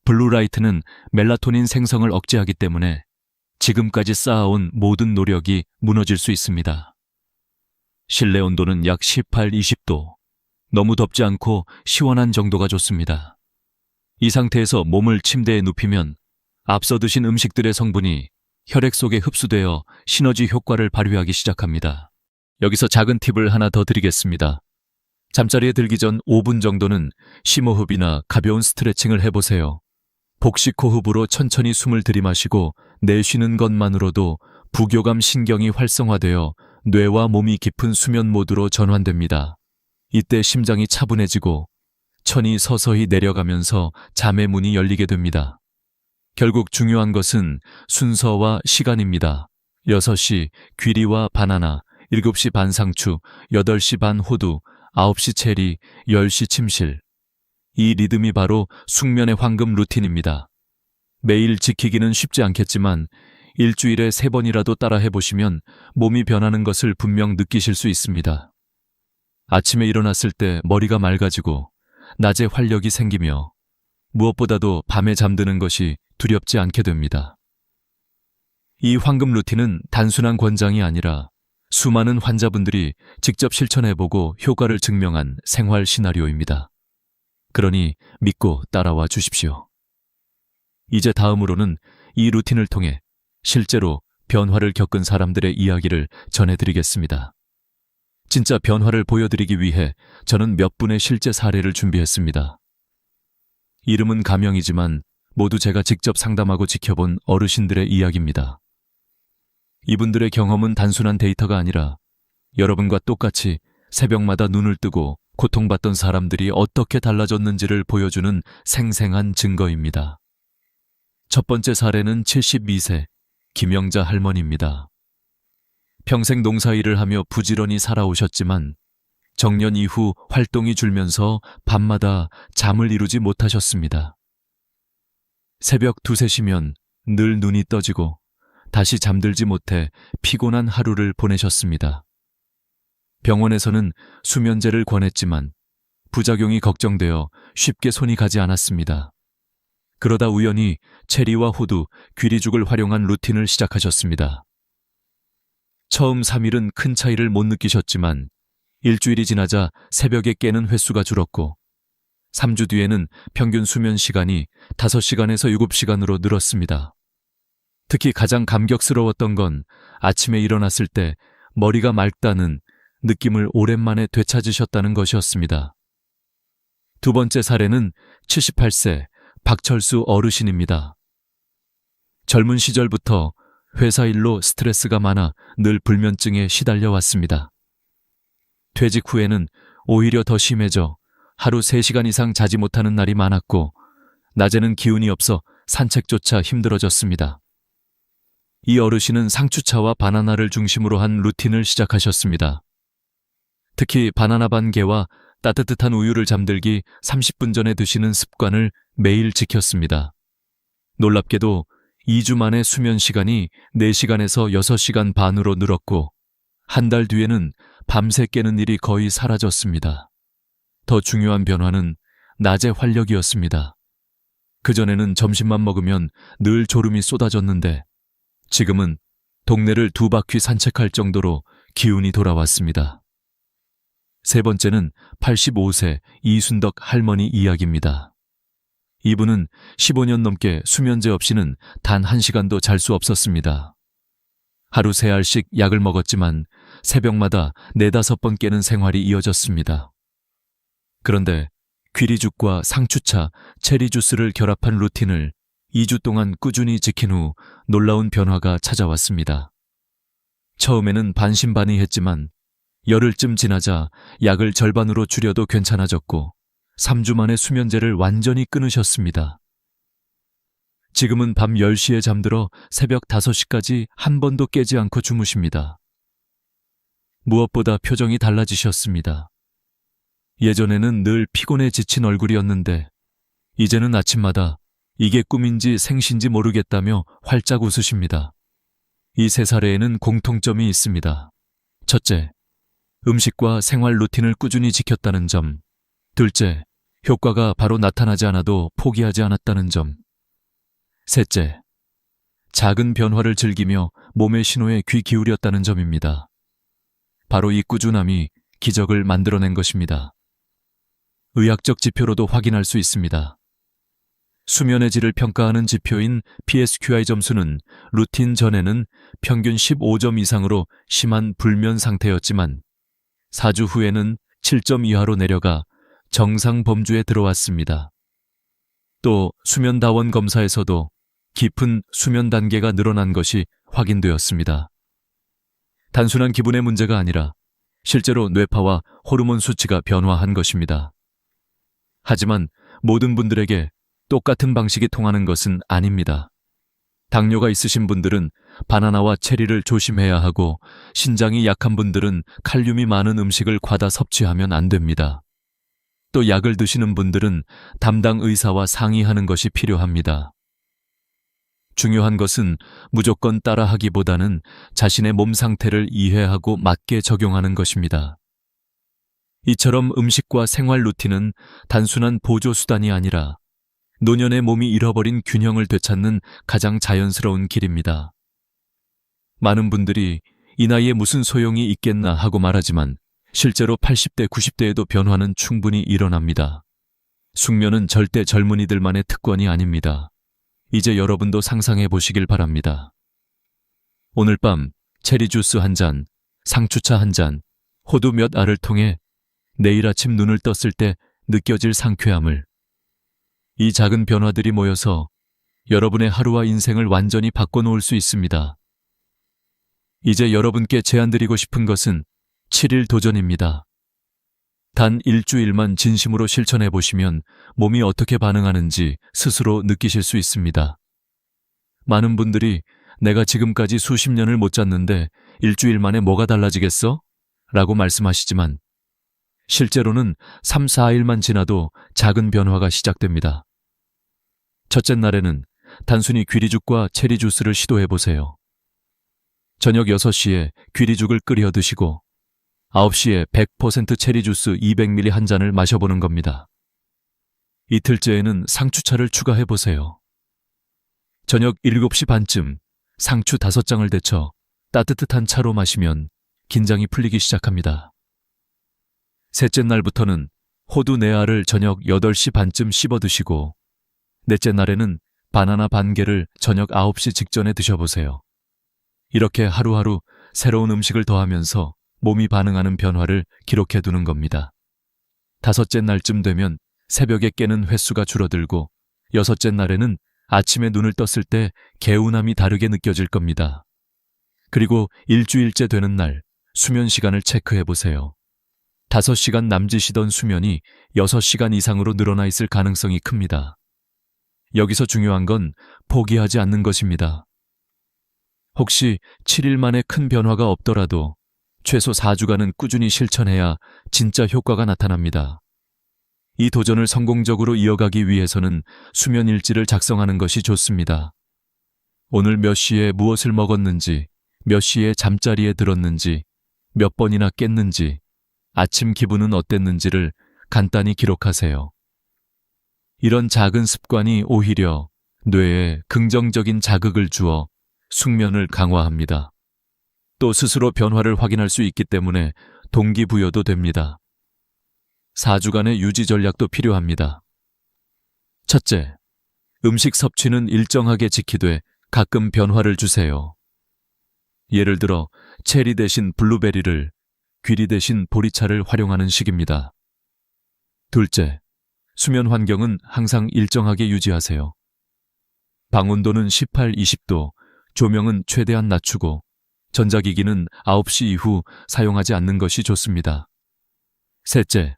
Speaker 1: 블루라이트는 멜라토닌 생성을 억제하기 때문에 지금까지 쌓아온 모든 노력이 무너질 수 있습니다. 실내 온도는 약 18, 20도. 너무 덥지 않고 시원한 정도가 좋습니다. 이 상태에서 몸을 침대에 눕히면 앞서 드신 음식들의 성분이 혈액 속에 흡수되어 시너지 효과를 발휘하기 시작합니다. 여기서 작은 팁을 하나 더 드리겠습니다. 잠자리에 들기 전 5분 정도는 심호흡이나 가벼운 스트레칭을 해보세요. 복식 호흡으로 천천히 숨을 들이마시고 내쉬는 것만으로도 부교감 신경이 활성화되어 뇌와 몸이 깊은 수면 모드로 전환됩니다. 이때 심장이 차분해지고 천이 서서히 내려가면서 잠의 문이 열리게 됩니다. 결국 중요한 것은 순서와 시간입니다. 6시 귀리와 바나나, 7시 반 상추, 8시 반 호두, 9시 체리, 10시 침실. 이 리듬이 바로 숙면의 황금 루틴입니다. 매일 지키기는 쉽지 않겠지만 일주일에 3번이라도 따라 해보시면 몸이 변하는 것을 분명 느끼실 수 있습니다. 아침에 일어났을 때 머리가 맑아지고 낮에 활력이 생기며 무엇보다도 밤에 잠드는 것이 두렵지 않게 됩니다. 이 황금 루틴은 단순한 권장이 아니라 수많은 환자분들이 직접 실천해보고 효과를 증명한 생활 시나리오입니다. 그러니 믿고 따라와 주십시오. 이제 다음으로는 이 루틴을 통해 실제로 변화를 겪은 사람들의 이야기를 전해드리겠습니다. 진짜 변화를 보여드리기 위해 저는 몇 분의 실제 사례를 준비했습니다. 이름은 가명이지만 모두 제가 직접 상담하고 지켜본 어르신들의 이야기입니다. 이분들의 경험은 단순한 데이터가 아니라 여러분과 똑같이 새벽마다 눈을 뜨고 고통받던 사람들이 어떻게 달라졌는지를 보여주는 생생한 증거입니다. 첫 번째 사례는 72세 김영자 할머니입니다. 평생 농사일을 하며 부지런히 살아오셨지만 정년 이후 활동이 줄면서 밤마다 잠을 이루지 못하셨습니다. 새벽 2, 3시면 늘 눈이 떠지고 다시 잠들지 못해 피곤한 하루를 보내셨습니다. 병원에서는 수면제를 권했지만 부작용이 걱정되어 쉽게 손이 가지 않았습니다. 그러다 우연히 체리와 호두, 귀리죽을 활용한 루틴을 시작하셨습니다. 처음 3일은 큰 차이를 못 느끼셨지만 일주일이 지나자 새벽에 깨는 횟수가 줄었고 3주 뒤에는 평균 수면 시간이 5시간에서 7시간으로 늘었습니다. 특히 가장 감격스러웠던 건 아침에 일어났을 때 머리가 맑다는 느낌을 오랜만에 되찾으셨다는 것이었습니다. 두 번째 사례는 78세 박철수 어르신입니다. 젊은 시절부터 회사 일로 스트레스가 많아 늘 불면증에 시달려 왔습니다. 퇴직 후에는 오히려 더 심해져 하루 3시간 이상 자지 못하는 날이 많았고 낮에는 기운이 없어 산책조차 힘들어졌습니다. 이 어르신은 상추차와 바나나를 중심으로 한 루틴을 시작하셨습니다. 특히 바나나 반 개와 따뜻한 우유를 잠들기 30분 전에 드시는 습관을 매일 지켰습니다. 놀랍게도 2주 만에 수면 시간이 4시간에서 6시간 반으로 늘었고 한 달 뒤에는 밤새 깨는 일이 거의 사라졌습니다. 더 중요한 변화는 낮의 활력이었습니다. 그전에는 점심만 먹으면 늘 졸음이 쏟아졌는데 지금은 동네를 2바퀴 산책할 정도로 기운이 돌아왔습니다. 세 번째는 85세 이순덕 할머니 이야기입니다. 이분은 15년 넘게 수면제 없이는 단 1시간도 잘 수 없었습니다. 하루 3알씩 약을 먹었지만 새벽마다 4-5번 깨는 생활이 이어졌습니다. 그런데 귀리죽과 상추차, 체리 주스를 결합한 루틴을 2주 동안 꾸준히 지킨 후 놀라운 변화가 찾아왔습니다. 처음에는 반신반의했지만 열흘쯤 지나자 약을 절반으로 줄여도 괜찮아졌고 3주 만에 수면제를 완전히 끊으셨습니다. 지금은 밤 10시에 잠들어 새벽 5시까지 한 번도 깨지 않고 주무십니다. 무엇보다 표정이 달라지셨습니다. 예전에는 늘 피곤해 지친 얼굴이었는데 이제는 아침마다 이게 꿈인지 생신지 모르겠다며 활짝 웃으십니다. 이 세 사례에는 공통점이 있습니다. 첫째, 음식과 생활 루틴을 꾸준히 지켰다는 점. 둘째, 효과가 바로 나타나지 않아도 포기하지 않았다는 점. 셋째, 작은 변화를 즐기며 몸의 신호에 귀 기울였다는 점입니다. 바로 이 꾸준함이 기적을 만들어낸 것입니다. 의학적 지표로도 확인할 수 있습니다. 수면의 질을 평가하는 지표인 PSQI 점수는 루틴 전에는 평균 15점 이상으로 심한 불면 상태였지만 4주 후에는 7점 이하로 내려가 정상 범주에 들어왔습니다. 또 수면다원 검사에서도 깊은 수면 단계가 늘어난 것이 확인되었습니다. 단순한 기분의 문제가 아니라 실제로 뇌파와 호르몬 수치가 변화한 것입니다. 하지만 모든 분들에게 똑같은 방식이 통하는 것은 아닙니다. 당뇨가 있으신 분들은 바나나와 체리를 조심해야 하고 신장이 약한 분들은 칼륨이 많은 음식을 과다 섭취하면 안 됩니다. 또 약을 드시는 분들은 담당 의사와 상의하는 것이 필요합니다. 중요한 것은 무조건 따라하기보다는 자신의 몸 상태를 이해하고 맞게 적용하는 것입니다. 이처럼 음식과 생활 루틴은 단순한 보조 수단이 아니라 노년의 몸이 잃어버린 균형을 되찾는 가장 자연스러운 길입니다. 많은 분들이 이 나이에 무슨 소용이 있겠나 하고 말하지만 실제로 80대, 90대에도 변화는 충분히 일어납니다. 숙면은 절대 젊은이들만의 특권이 아닙니다. 이제 여러분도 상상해 보시길 바랍니다. 오늘 밤 체리 주스 한 잔, 상추차 한 잔, 호두 몇 알을 통해 내일 아침 눈을 떴을 때 느껴질 상쾌함을, 이 작은 변화들이 모여서 여러분의 하루와 인생을 완전히 바꿔놓을 수 있습니다. 이제 여러분께 제안드리고 싶은 것은 7일 도전입니다. 단 일주일만 진심으로 실천해 보시면 몸이 어떻게 반응하는지 스스로 느끼실 수 있습니다. 많은 분들이 내가 지금까지 수십 년을 못 잤는데 일주일 만에 뭐가 달라지겠어? 라고 말씀하시지만 실제로는 3, 4일만 지나도 작은 변화가 시작됩니다. 첫째 날에는 단순히 귀리죽과 체리 주스를 시도해 보세요. 저녁 6시에 귀리죽을 끓여 드시고 9시에 100% 체리 주스 200ml 한 잔을 마셔보는 겁니다. 이틀째에는 상추차를 추가해 보세요. 저녁 7시 반쯤 상추 5장을 데쳐 따뜻한 차로 마시면 긴장이 풀리기 시작합니다. 셋째 날부터는 호두 4알을 저녁 8시 반쯤 씹어 드시고 넷째 날에는 바나나 반 개를 저녁 9시 직전에 드셔보세요. 이렇게 하루하루 새로운 음식을 더하면서 몸이 반응하는 변화를 기록해 두는 겁니다. 5째 날쯤 되면 새벽에 깨는 횟수가 줄어들고 6째 날에는 아침에 눈을 떴을 때 개운함이 다르게 느껴질 겁니다. 그리고 일주일째 되는 날 수면 시간을 체크해 보세요. 5시간 남짓이던 수면이 6시간 이상으로 늘어나 있을 가능성이 큽니다. 여기서 중요한 건 포기하지 않는 것입니다. 혹시 7일 만에 큰 변화가 없더라도 최소 4주간은 꾸준히 실천해야 진짜 효과가 나타납니다. 이 도전을 성공적으로 이어가기 위해서는 수면 일지를 작성하는 것이 좋습니다. 오늘 몇 시에 무엇을 먹었는지, 몇 시에 잠자리에 들었는지, 몇 번이나 깼는지, 아침 기분은 어땠는지를 간단히 기록하세요. 이런 작은 습관이 오히려 뇌에 긍정적인 자극을 주어 숙면을 강화합니다. 또 스스로 변화를 확인할 수 있기 때문에 동기부여도 됩니다. 4주간의 유지 전략도 필요합니다. 첫째, 음식 섭취는 일정하게 지키되 가끔 변화를 주세요. 예를 들어 체리 대신 블루베리를, 귀리 대신 보리차를 활용하는 식입니다. 둘째, 수면 환경은 항상 일정하게 유지하세요. 방 온도는 18, 20도, 조명은 최대한 낮추고 전자기기는 9시 이후 사용하지 않는 것이 좋습니다. 셋째,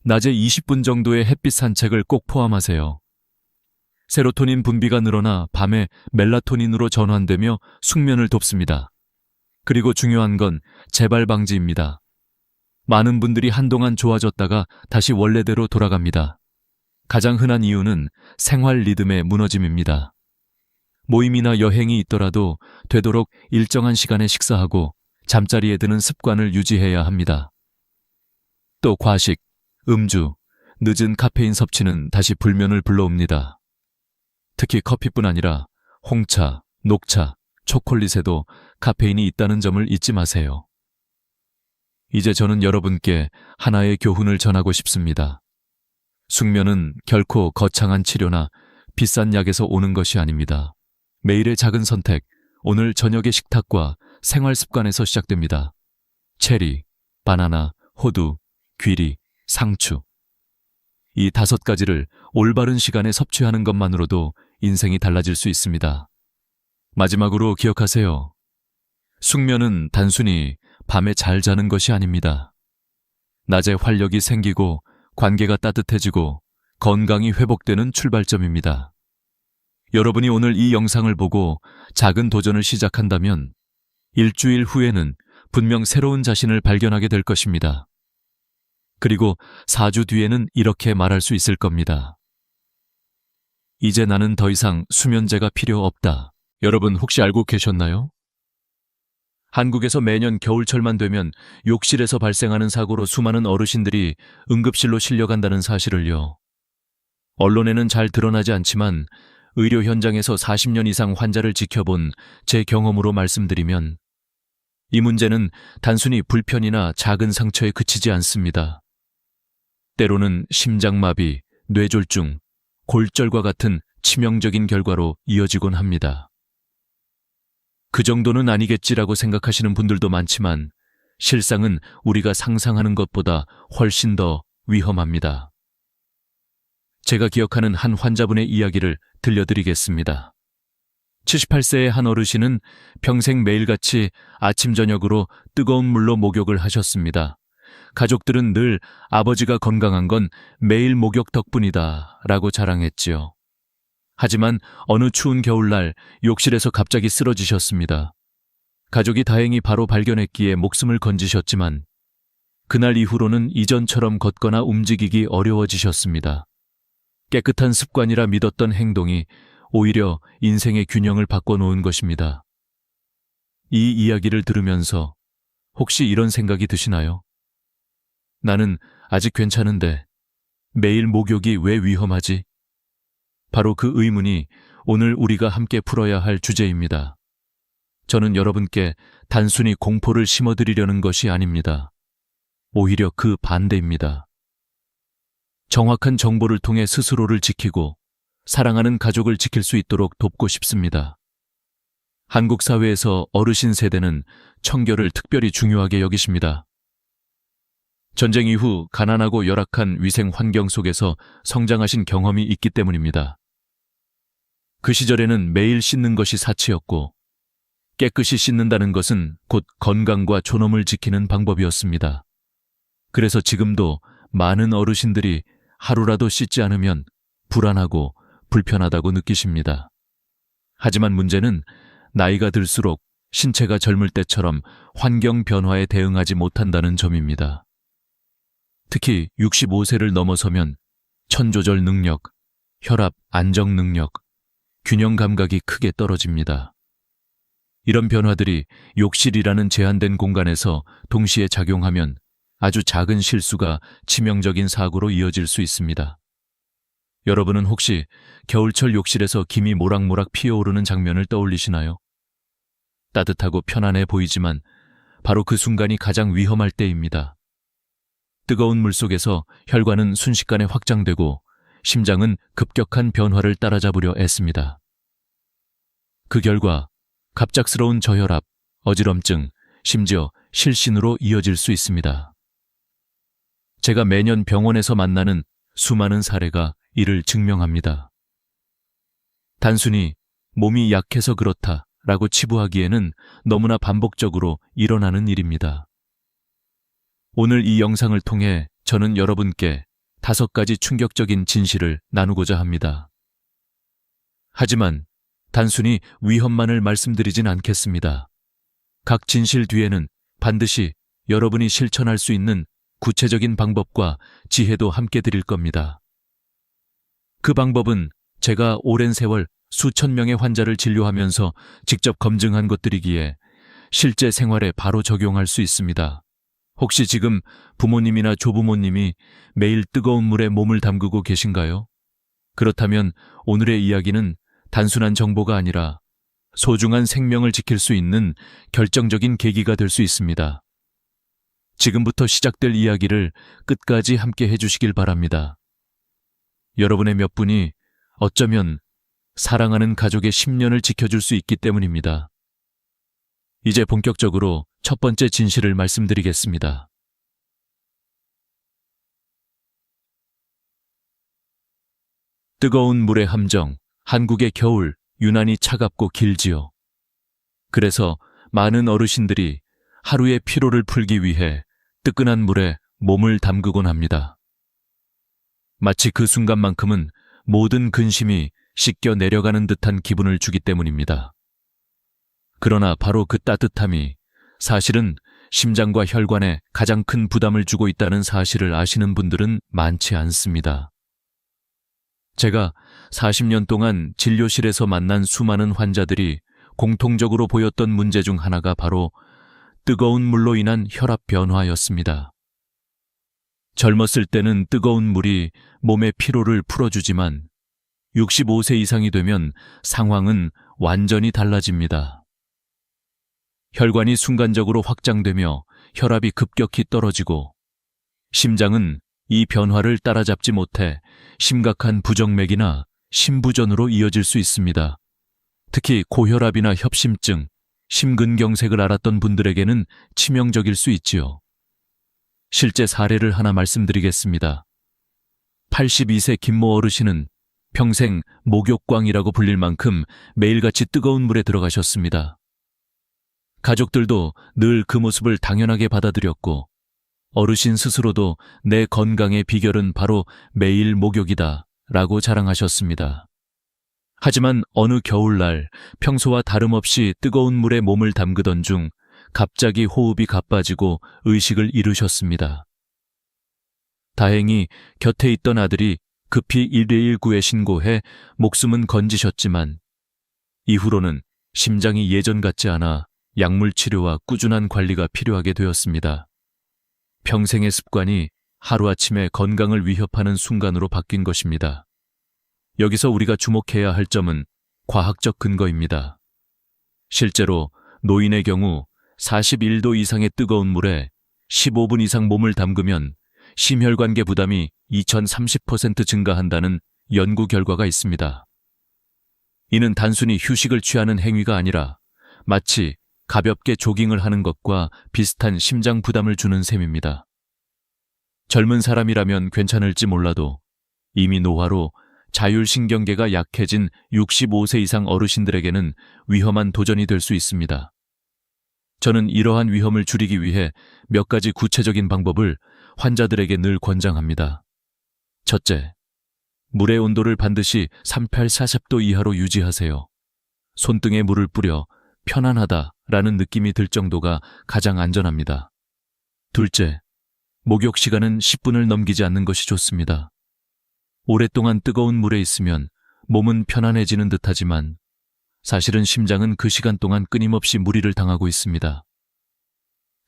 Speaker 1: 낮에 20분 정도의 햇빛 산책을 꼭 포함하세요. 세로토닌 분비가 늘어나 밤에 멜라토닌으로 전환되며 숙면을 돕습니다. 그리고 중요한 건 재발 방지입니다. 많은 분들이 한동안 좋아졌다가 다시 원래대로 돌아갑니다. 가장 흔한 이유는 생활 리듬의 무너짐입니다. 모임이나 여행이 있더라도 되도록 일정한 시간에 식사하고 잠자리에 드는 습관을 유지해야 합니다. 또 과식, 음주, 늦은 카페인 섭취는 다시 불면을 불러옵니다. 특히 커피뿐 아니라 홍차, 녹차, 초콜릿에도 카페인이 있다는 점을 잊지 마세요. 이제 저는 여러분께 하나의 교훈을 전하고 싶습니다. 숙면은 결코 거창한 치료나 비싼 약에서 오는 것이 아닙니다. 매일의 작은 선택, 오늘 저녁의 식탁과 생활 습관에서 시작됩니다. 체리, 바나나, 호두, 귀리, 상추. 이 5가지를 올바른 시간에 섭취하는 것만으로도 인생이 달라질 수 있습니다. 마지막으로 기억하세요. 숙면은 단순히 밤에 잘 자는 것이 아닙니다. 낮에 활력이 생기고 관계가 따뜻해지고 건강이 회복되는 출발점입니다. 여러분이 오늘 이 영상을 보고 작은 도전을 시작한다면 일주일 후에는 분명 새로운 자신을 발견하게 될 것입니다. 그리고 4주 뒤에는 이렇게 말할 수 있을 겁니다. 이제 나는 더 이상 수면제가 필요 없다. 여러분 혹시 알고 계셨나요? 한국에서 매년 겨울철만 되면 욕실에서 발생하는 사고로 수많은 어르신들이 응급실로 실려간다는 사실을요. 언론에는 잘 드러나지 않지만 의료 현장에서 40년 이상 환자를 지켜본 제 경험으로 말씀드리면 이 문제는 단순히 불편이나 작은 상처에 그치지 않습니다. 때로는 심장마비, 뇌졸중, 골절과 같은 치명적인 결과로 이어지곤 합니다. 그 정도는 아니겠지라고 생각하시는 분들도 많지만 실상은 우리가 상상하는 것보다 훨씬 더 위험합니다. 제가 기억하는 한 환자분의 이야기를 들려드리겠습니다. 78세의 한 어르신은 평생 매일같이 아침 저녁으로 뜨거운 물로 목욕을 하셨습니다. 가족들은 늘 아버지가 건강한 건 매일 목욕 덕분이다 라고 자랑했지요. 하지만 어느 추운 겨울날 욕실에서 갑자기 쓰러지셨습니다. 가족이 다행히 바로 발견했기에 목숨을 건지셨지만 그날 이후로는 이전처럼 걷거나 움직이기 어려워지셨습니다. 깨끗한 습관이라 믿었던 행동이 오히려 인생의 균형을 바꿔놓은 것입니다. 이 이야기를 들으면서 혹시 이런 생각이 드시나요? 나는 아직 괜찮은데 매일 목욕이 왜 위험하지? 바로 그 의문이 오늘 우리가 함께 풀어야 할 주제입니다. 저는 여러분께 단순히 공포를 심어드리려는 것이 아닙니다. 오히려 그 반대입니다. 정확한 정보를 통해 스스로를 지키고 사랑하는 가족을 지킬 수 있도록 돕고 싶습니다. 한국 사회에서 어르신 세대는 청결을 특별히 중요하게 여기십니다. 전쟁 이후 가난하고 열악한 위생 환경 속에서 성장하신 경험이 있기 때문입니다. 그 시절에는 매일 씻는 것이 사치였고 깨끗이 씻는다는 것은 곧 건강과 존엄을 지키는 방법이었습니다. 그래서 지금도 많은 어르신들이 하루라도 씻지 않으면 불안하고 불편하다고 느끼십니다. 하지만 문제는 나이가 들수록 신체가 젊을 때처럼 환경 변화에 대응하지 못한다는 점입니다. 특히 65세를 넘어서면 천 조절 능력, 혈압 안정 능력, 균형 감각이 크게 떨어집니다. 이런 변화들이 욕실이라는 제한된 공간에서 동시에 작용하면 아주 작은 실수가 치명적인 사고로 이어질 수 있습니다. 여러분은 혹시 겨울철 욕실에서 김이 모락모락 피어오르는 장면을 떠올리시나요? 따뜻하고 편안해 보이지만 바로 그 순간이 가장 위험할 때입니다. 뜨거운 물속에서 혈관은 순식간에 확장되고 심장은 급격한 변화를 따라잡으려 애씁니다. 그 결과 갑작스러운 저혈압, 어지럼증, 심지어 실신으로 이어질 수 있습니다. 제가 매년 병원에서 만나는 수많은 사례가 이를 증명합니다. 단순히 몸이 약해서 그렇다 라고 치부하기에는 너무나 반복적으로 일어나는 일입니다. 오늘 이 영상을 통해 저는 여러분께 5가지 충격적인 진실을 나누고자 합니다. 하지만 단순히 위험만을 말씀드리진 않겠습니다. 각 진실 뒤에는 반드시 여러분이 실천할 수 있는 구체적인 방법과 지혜도 함께 드릴 겁니다. 그 방법은 제가 오랜 세월 수천 명의 환자를 진료하면서 직접 검증한 것들이기에 실제 생활에 바로 적용할 수 있습니다. 혹시 지금 부모님이나 조부모님이 매일 뜨거운 물에 몸을 담그고 계신가요? 그렇다면 오늘의 이야기는 단순한 정보가 아니라 소중한 생명을 지킬 수 있는 결정적인 계기가 될 수 있습니다. 지금부터 시작될 이야기를 끝까지 함께 해주시길 바랍니다. 여러분의 몇 분이 어쩌면 사랑하는 가족의 10년을 지켜줄 수 있기 때문입니다. 이제 본격적으로 첫 번째 진실을 말씀드리겠습니다. 뜨거운 물의 함정, 한국의 겨울 유난히 차갑고 길지요. 그래서 많은 어르신들이 하루의 피로를 풀기 위해 뜨끈한 물에 몸을 담그곤 합니다. 마치 그 순간만큼은 모든 근심이 씻겨 내려가는 듯한 기분을 주기 때문입니다. 그러나 바로 그 따뜻함이 사실은 심장과 혈관에 가장 큰 부담을 주고 있다는 사실을 아시는 분들은 많지 않습니다. 제가 40년 동안 진료실에서 만난 수많은 환자들이 공통적으로 보였던 문제 중 하나가 바로 뜨거운 물로 인한 혈압 변화였습니다. 젊었을 때는 뜨거운 물이 몸의 피로를 풀어주지만 65세 이상이 되면 상황은 완전히 달라집니다. 혈관이 순간적으로 확장되며 혈압이 급격히 떨어지고 심장은 이 변화를 따라잡지 못해 심각한 부정맥이나 심부전으로 이어질 수 있습니다. 특히 고혈압이나 협심증, 심근경색을 앓았던 분들에게는 치명적일 수 있지요. 실제 사례를 하나 말씀드리겠습니다. 82세 김모 어르신은 평생 목욕광이라고 불릴 만큼 매일같이 뜨거운 물에 들어가셨습니다. 가족들도 늘 그 모습을 당연하게 받아들였고 어르신 스스로도 내 건강의 비결은 바로 매일 목욕이다 라고 자랑하셨습니다. 하지만 어느 겨울날 평소와 다름없이 뜨거운 물에 몸을 담그던 중 갑자기 호흡이 가빠지고 의식을 잃으셨습니다. 다행히 곁에 있던 아들이 급히 119에 신고해 목숨은 건지셨지만 이후로는 심장이 예전 같지 않아 약물 치료와 꾸준한 관리가 필요하게 되었습니다. 평생의 습관이 하루아침에 건강을 위협하는 순간으로 바뀐 것입니다. 여기서 우리가 주목해야 할 점은 과학적 근거입니다. 실제로 노인의 경우 41도 이상의 뜨거운 물에 15분 이상 몸을 담그면 심혈관계 부담이 2030% 증가한다는 연구 결과가 있습니다. 이는 단순히 휴식을 취하는 행위가 아니라 마치 가볍게 조깅을 하는 것과 비슷한 심장 부담을 주는 셈입니다. 젊은 사람이라면 괜찮을지 몰라도 이미 노화로 자율신경계가 약해진 65세 이상 어르신들에게는 위험한 도전이 될 수 있습니다. 저는 이러한 위험을 줄이기 위해 몇 가지 구체적인 방법을 환자들에게 늘 권장합니다. 첫째, 물의 온도를 반드시 38~40도 이하로 유지하세요. 손등에 물을 뿌려 편안하다라는 느낌이 들 정도가 가장 안전합니다. 둘째, 목욕 시간은 10분을 넘기지 않는 것이 좋습니다. 오랫동안 뜨거운 물에 있으면 몸은 편안해지는 듯하지만 사실은 심장은 그 시간 동안 끊임없이 무리를 당하고 있습니다.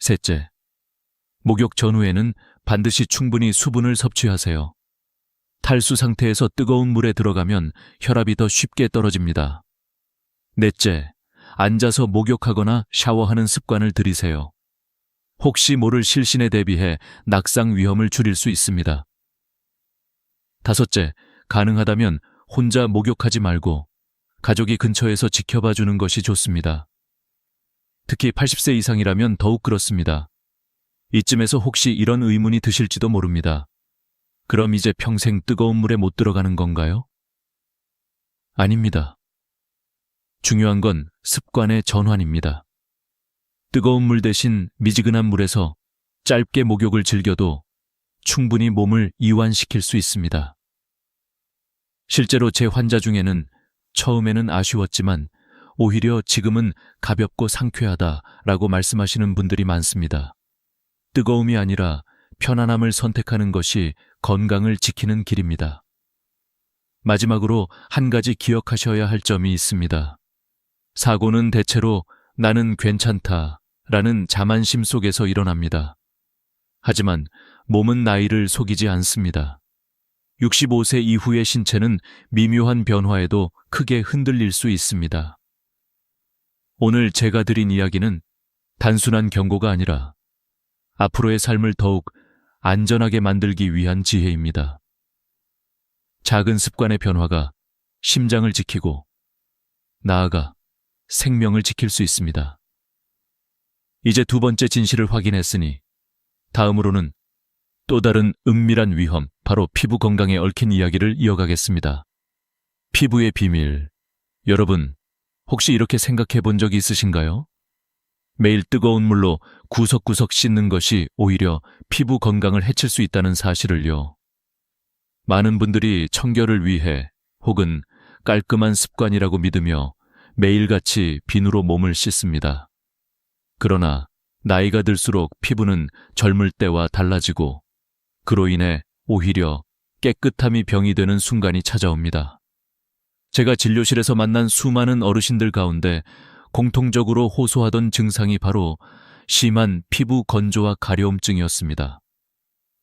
Speaker 1: 셋째, 목욕 전후에는 반드시 충분히 수분을 섭취하세요. 탈수 상태에서 뜨거운 물에 들어가면 혈압이 더 쉽게 떨어집니다. 넷째, 앉아서 목욕하거나 샤워하는 습관을 들이세요. 혹시 모를 실신에 대비해 낙상 위험을 줄일 수 있습니다. 다섯째, 가능하다면 혼자 목욕하지 말고 가족이 근처에서 지켜봐 주는 것이 좋습니다. 특히 80세 이상이라면 더욱 그렇습니다. 이쯤에서 혹시 이런 의문이 드실지도 모릅니다. 그럼 이제 평생 뜨거운 물에 못 들어가는 건가요? 아닙니다. 중요한 건 습관의 전환입니다. 뜨거운 물 대신 미지근한 물에서 짧게 목욕을 즐겨도 충분히 몸을 이완시킬 수 있습니다. 실제로 제 환자 중에는 처음에는 아쉬웠지만 오히려 지금은 가볍고 상쾌하다라고 말씀하시는 분들이 많습니다. 뜨거움이 아니라 편안함을 선택하는 것이 건강을 지키는 길입니다. 마지막으로 한 가지 기억하셔야 할 점이 있습니다. 사고는 대체로 나는 괜찮다라는 자만심 속에서 일어납니다. 하지만 몸은 나이를 속이지 않습니다. 65세 이후의 신체는 미묘한 변화에도 크게 흔들릴 수 있습니다. 오늘 제가 드린 이야기는 단순한 경고가 아니라 앞으로의 삶을 더욱 안전하게 만들기 위한 지혜입니다. 작은 습관의 변화가 심장을 지키고 나아가 생명을 지킬 수 있습니다. 이제 두 번째 진실을 확인했으니 다음으로는 또 다른 은밀한 위험, 바로 피부 건강에 얽힌 이야기를 이어가겠습니다. 피부의 비밀. 여러분, 혹시 이렇게 생각해 본 적이 있으신가요? 매일 뜨거운 물로 구석구석 씻는 것이 오히려 피부 건강을 해칠 수 있다는 사실을요. 많은 분들이 청결을 위해 혹은 깔끔한 습관이라고 믿으며 매일같이 비누로 몸을 씻습니다. 그러나 나이가 들수록 피부는 젊을 때와 달라지고 그로 인해 오히려 깨끗함이 병이 되는 순간이 찾아옵니다. 제가 진료실에서 만난 수많은 어르신들 가운데 공통적으로 호소하던 증상이 바로 심한 피부 건조와 가려움증이었습니다.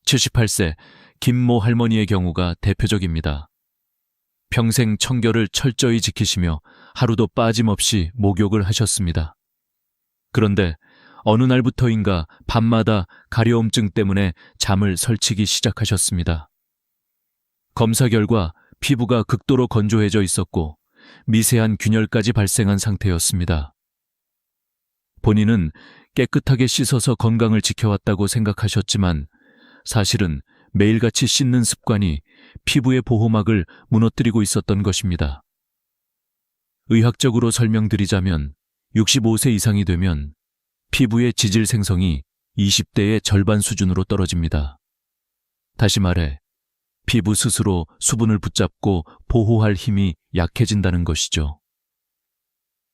Speaker 1: 78세 김모 할머니의 경우가 대표적입니다. 평생 청결을 철저히 지키시며 하루도 빠짐없이 목욕을 하셨습니다. 그런데 어느 날부터인가 밤마다 가려움증 때문에 잠을 설치기 시작하셨습니다. 검사 결과 피부가 극도로 건조해져 있었고 미세한 균열까지 발생한 상태였습니다. 본인은 깨끗하게 씻어서 건강을 지켜왔다고 생각하셨지만 사실은 매일같이 씻는 습관이 피부의 보호막을 무너뜨리고 있었던 것입니다. 의학적으로 설명드리자면 65세 이상이 되면 피부의 지질 생성이 20대의 절반 수준으로 떨어집니다. 다시 말해 피부 스스로 수분을 붙잡고 보호할 힘이 약해진다는 것이죠.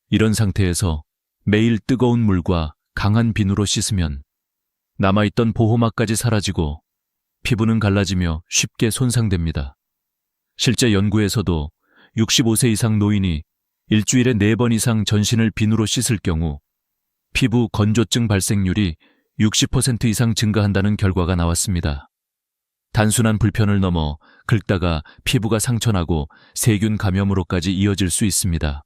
Speaker 1: 이런 상태에서 매일 뜨거운 물과 강한 비누로 씻으면 남아있던 보호막까지 사라지고 피부는 갈라지며 쉽게 손상됩니다. 실제 연구에서도 65세 이상 노인이 일주일에 4번 이상 전신을 비누로 씻을 경우 피부 건조증 발생률이 60% 이상 증가한다는 결과가 나왔습니다. 단순한 불편을 넘어 긁다가 피부가 상처나고 세균 감염으로까지 이어질 수 있습니다.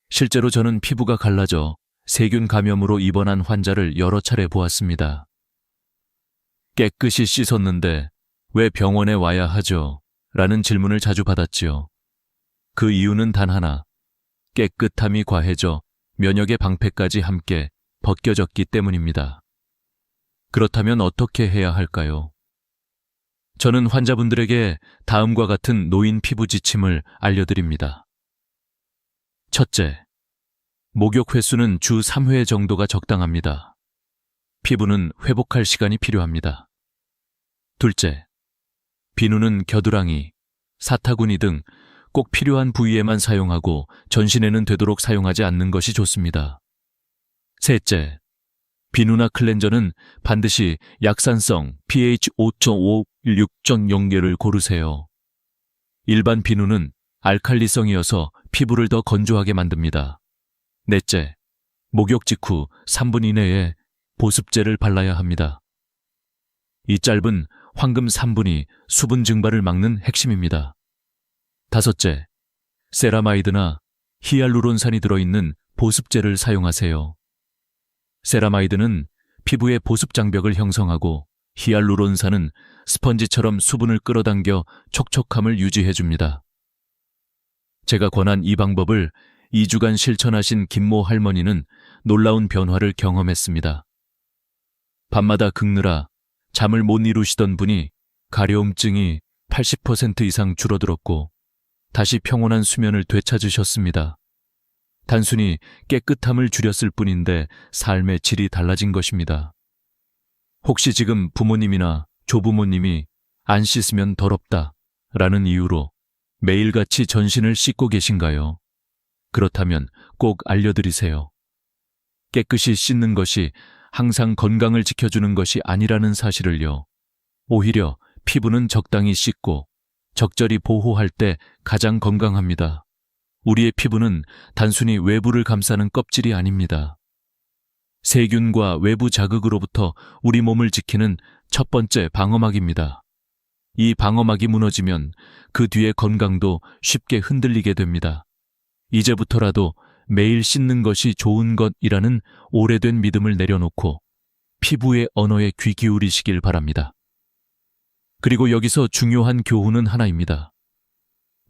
Speaker 1: 실제로 저는 피부가 갈라져 세균 감염으로 입원한 환자를 여러 차례 보았습니다. 깨끗이 씻었는데 왜 병원에 와야 하죠? 라는 질문을 자주 받았지요. 그 이유는 단 하나, 깨끗함이 과해져 면역의 방패까지 함께 벗겨졌기 때문입니다. 그렇다면 어떻게 해야 할까요? 저는 환자분들에게 다음과 같은 노인 피부 지침을 알려드립니다. 첫째, 목욕 횟수는 주 3회 정도가 적당합니다. 피부는 회복할 시간이 필요합니다. 둘째, 비누는 겨드랑이, 사타구니 등 꼭 필요한 부위에만 사용하고 전신에는 되도록 사용하지 않는 것이 좋습니다. 셋째, 비누나 클렌저는 반드시 약산성 pH 5.5, 6.0를 고르세요. 일반 비누는 알칼리성이어서 피부를 더 건조하게 만듭니다. 넷째, 목욕 직후 3분 이내에 보습제를 발라야 합니다. 이 짧은 황금 3분이 수분 증발을 막는 핵심입니다. 다섯째, 세라마이드나 히알루론산이 들어있는 보습제를 사용하세요. 세라마이드는 피부의 보습 장벽을 형성하고 히알루론산은 스펀지처럼 수분을 끌어당겨 촉촉함을 유지해줍니다. 제가 권한 이 방법을 2주간 실천하신 김모 할머니는 놀라운 변화를 경험했습니다. 밤마다 긁느라 잠을 못 이루시던 분이 가려움증이 80% 이상 줄어들었고 다시 평온한 수면을 되찾으셨습니다. 단순히 깨끗함을 줄였을 뿐인데 삶의 질이 달라진 것입니다. 혹시 지금 부모님이나 조부모님이 안 씻으면 더럽다 라는 이유로 매일같이 전신을 씻고 계신가요? 그렇다면 꼭 알려드리세요. 깨끗이 씻는 것이 항상 건강을 지켜주는 것이 아니라는 사실을요. 오히려 피부는 적당히 씻고 적절히 보호할 때 가장 건강합니다. 우리의 피부는 단순히 외부를 감싸는 껍질이 아닙니다. 세균과 외부 자극으로부터 우리 몸을 지키는 첫 번째 방어막입니다. 이 방어막이 무너지면 그 뒤의 건강도 쉽게 흔들리게 됩니다. 이제부터라도 매일 씻는 것이 좋은 것이라는 오래된 믿음을 내려놓고 피부의 언어에 귀 기울이시길 바랍니다. 그리고 여기서 중요한 교훈은 하나입니다.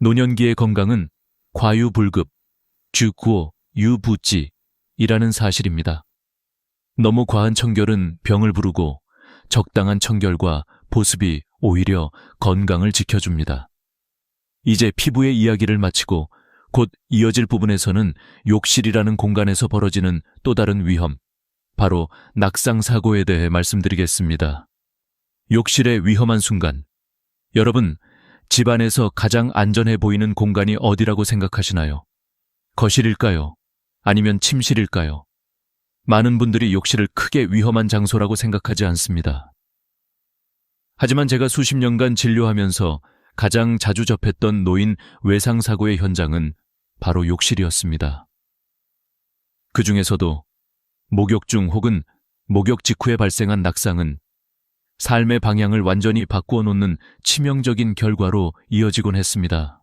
Speaker 1: 노년기의 건강은 과유불급, 주구호 유부지이라는 사실입니다. 너무 과한 청결은 병을 부르고 적당한 청결과 보습이 오히려 건강을 지켜줍니다. 이제 피부의 이야기를 마치고 곧 이어질 부분에서는 욕실이라는 공간에서 벌어지는 또 다른 위험, 바로 낙상사고에 대해 말씀드리겠습니다. 욕실의 위험한 순간. 여러분, 집안에서 가장 안전해 보이는 공간이 어디라고 생각하시나요? 거실일까요? 아니면 침실일까요? 많은 분들이 욕실을 크게 위험한 장소라고 생각하지 않습니다. 하지만 제가 수십 년간 진료하면서 가장 자주 접했던 노인 외상사고의 현장은 바로 욕실이었습니다. 그 중에서도 목욕 중 혹은 목욕 직후에 발생한 낙상은 삶의 방향을 완전히 바꾸어 놓는 치명적인 결과로 이어지곤 했습니다.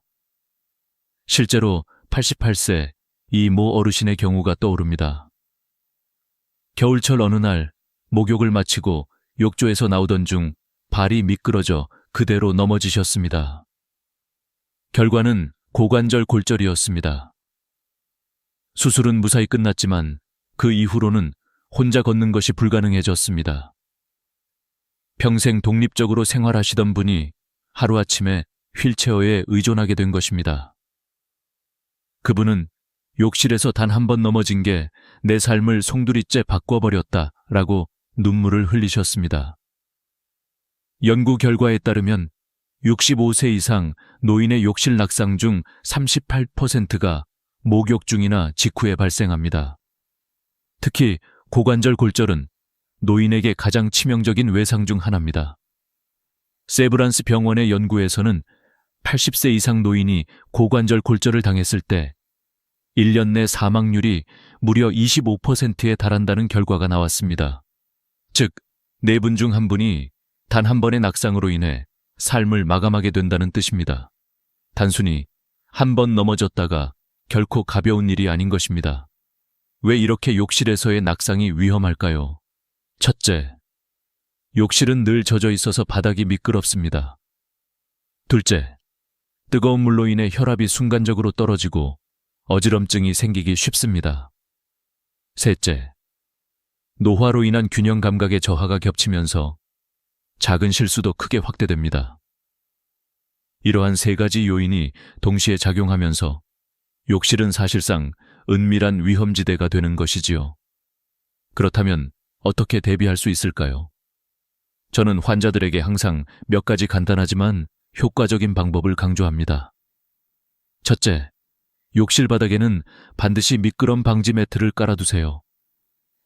Speaker 1: 실제로 88세 이 모 어르신의 경우가 떠오릅니다. 겨울철 어느 날 목욕을 마치고 욕조에서 나오던 중 발이 미끄러져 그대로 넘어지셨습니다. 결과는 고관절 골절이었습니다. 수술은 무사히 끝났지만 그 이후로는 혼자 걷는 것이 불가능해졌습니다. 평생 독립적으로 생활하시던 분이 하루아침에 휠체어에 의존하게 된 것입니다. 그분은 욕실에서 단 한 번 넘어진 게 내 삶을 송두리째 바꿔버렸다라고 눈물을 흘리셨습니다. 연구 결과에 따르면 65세 이상 노인의 욕실 낙상 중 38%가 목욕 중이나 직후에 발생합니다. 특히 고관절 골절은 노인에게 가장 치명적인 외상 중 하나입니다. 세브란스 병원의 연구에서는 80세 이상 노인이 고관절 골절을 당했을 때 1년 내 사망률이 무려 25%에 달한다는 결과가 나왔습니다. 즉, 4분 중 1분이 단 한 번의 낙상으로 인해 삶을 마감하게 된다는 뜻입니다. 단순히 한 번 넘어졌다가 결코 가벼운 일이 아닌 것입니다. 왜 이렇게 욕실에서의 낙상이 위험할까요? 첫째, 욕실은 늘 젖어 있어서 바닥이 미끄럽습니다. 둘째, 뜨거운 물로 인해 혈압이 순간적으로 떨어지고 어지럼증이 생기기 쉽습니다. 셋째, 노화로 인한 균형 감각의 저하가 겹치면서 작은 실수도 크게 확대됩니다. 이러한 3가지 요인이 동시에 작용하면서 욕실은 사실상 은밀한 위험지대가 되는 것이지요. 그렇다면 어떻게 대비할 수 있을까요? 저는 환자들에게 항상 몇 가지 간단하지만 효과적인 방법을 강조합니다. 첫째, 욕실 바닥에는 반드시 미끄럼 방지 매트를 깔아두세요.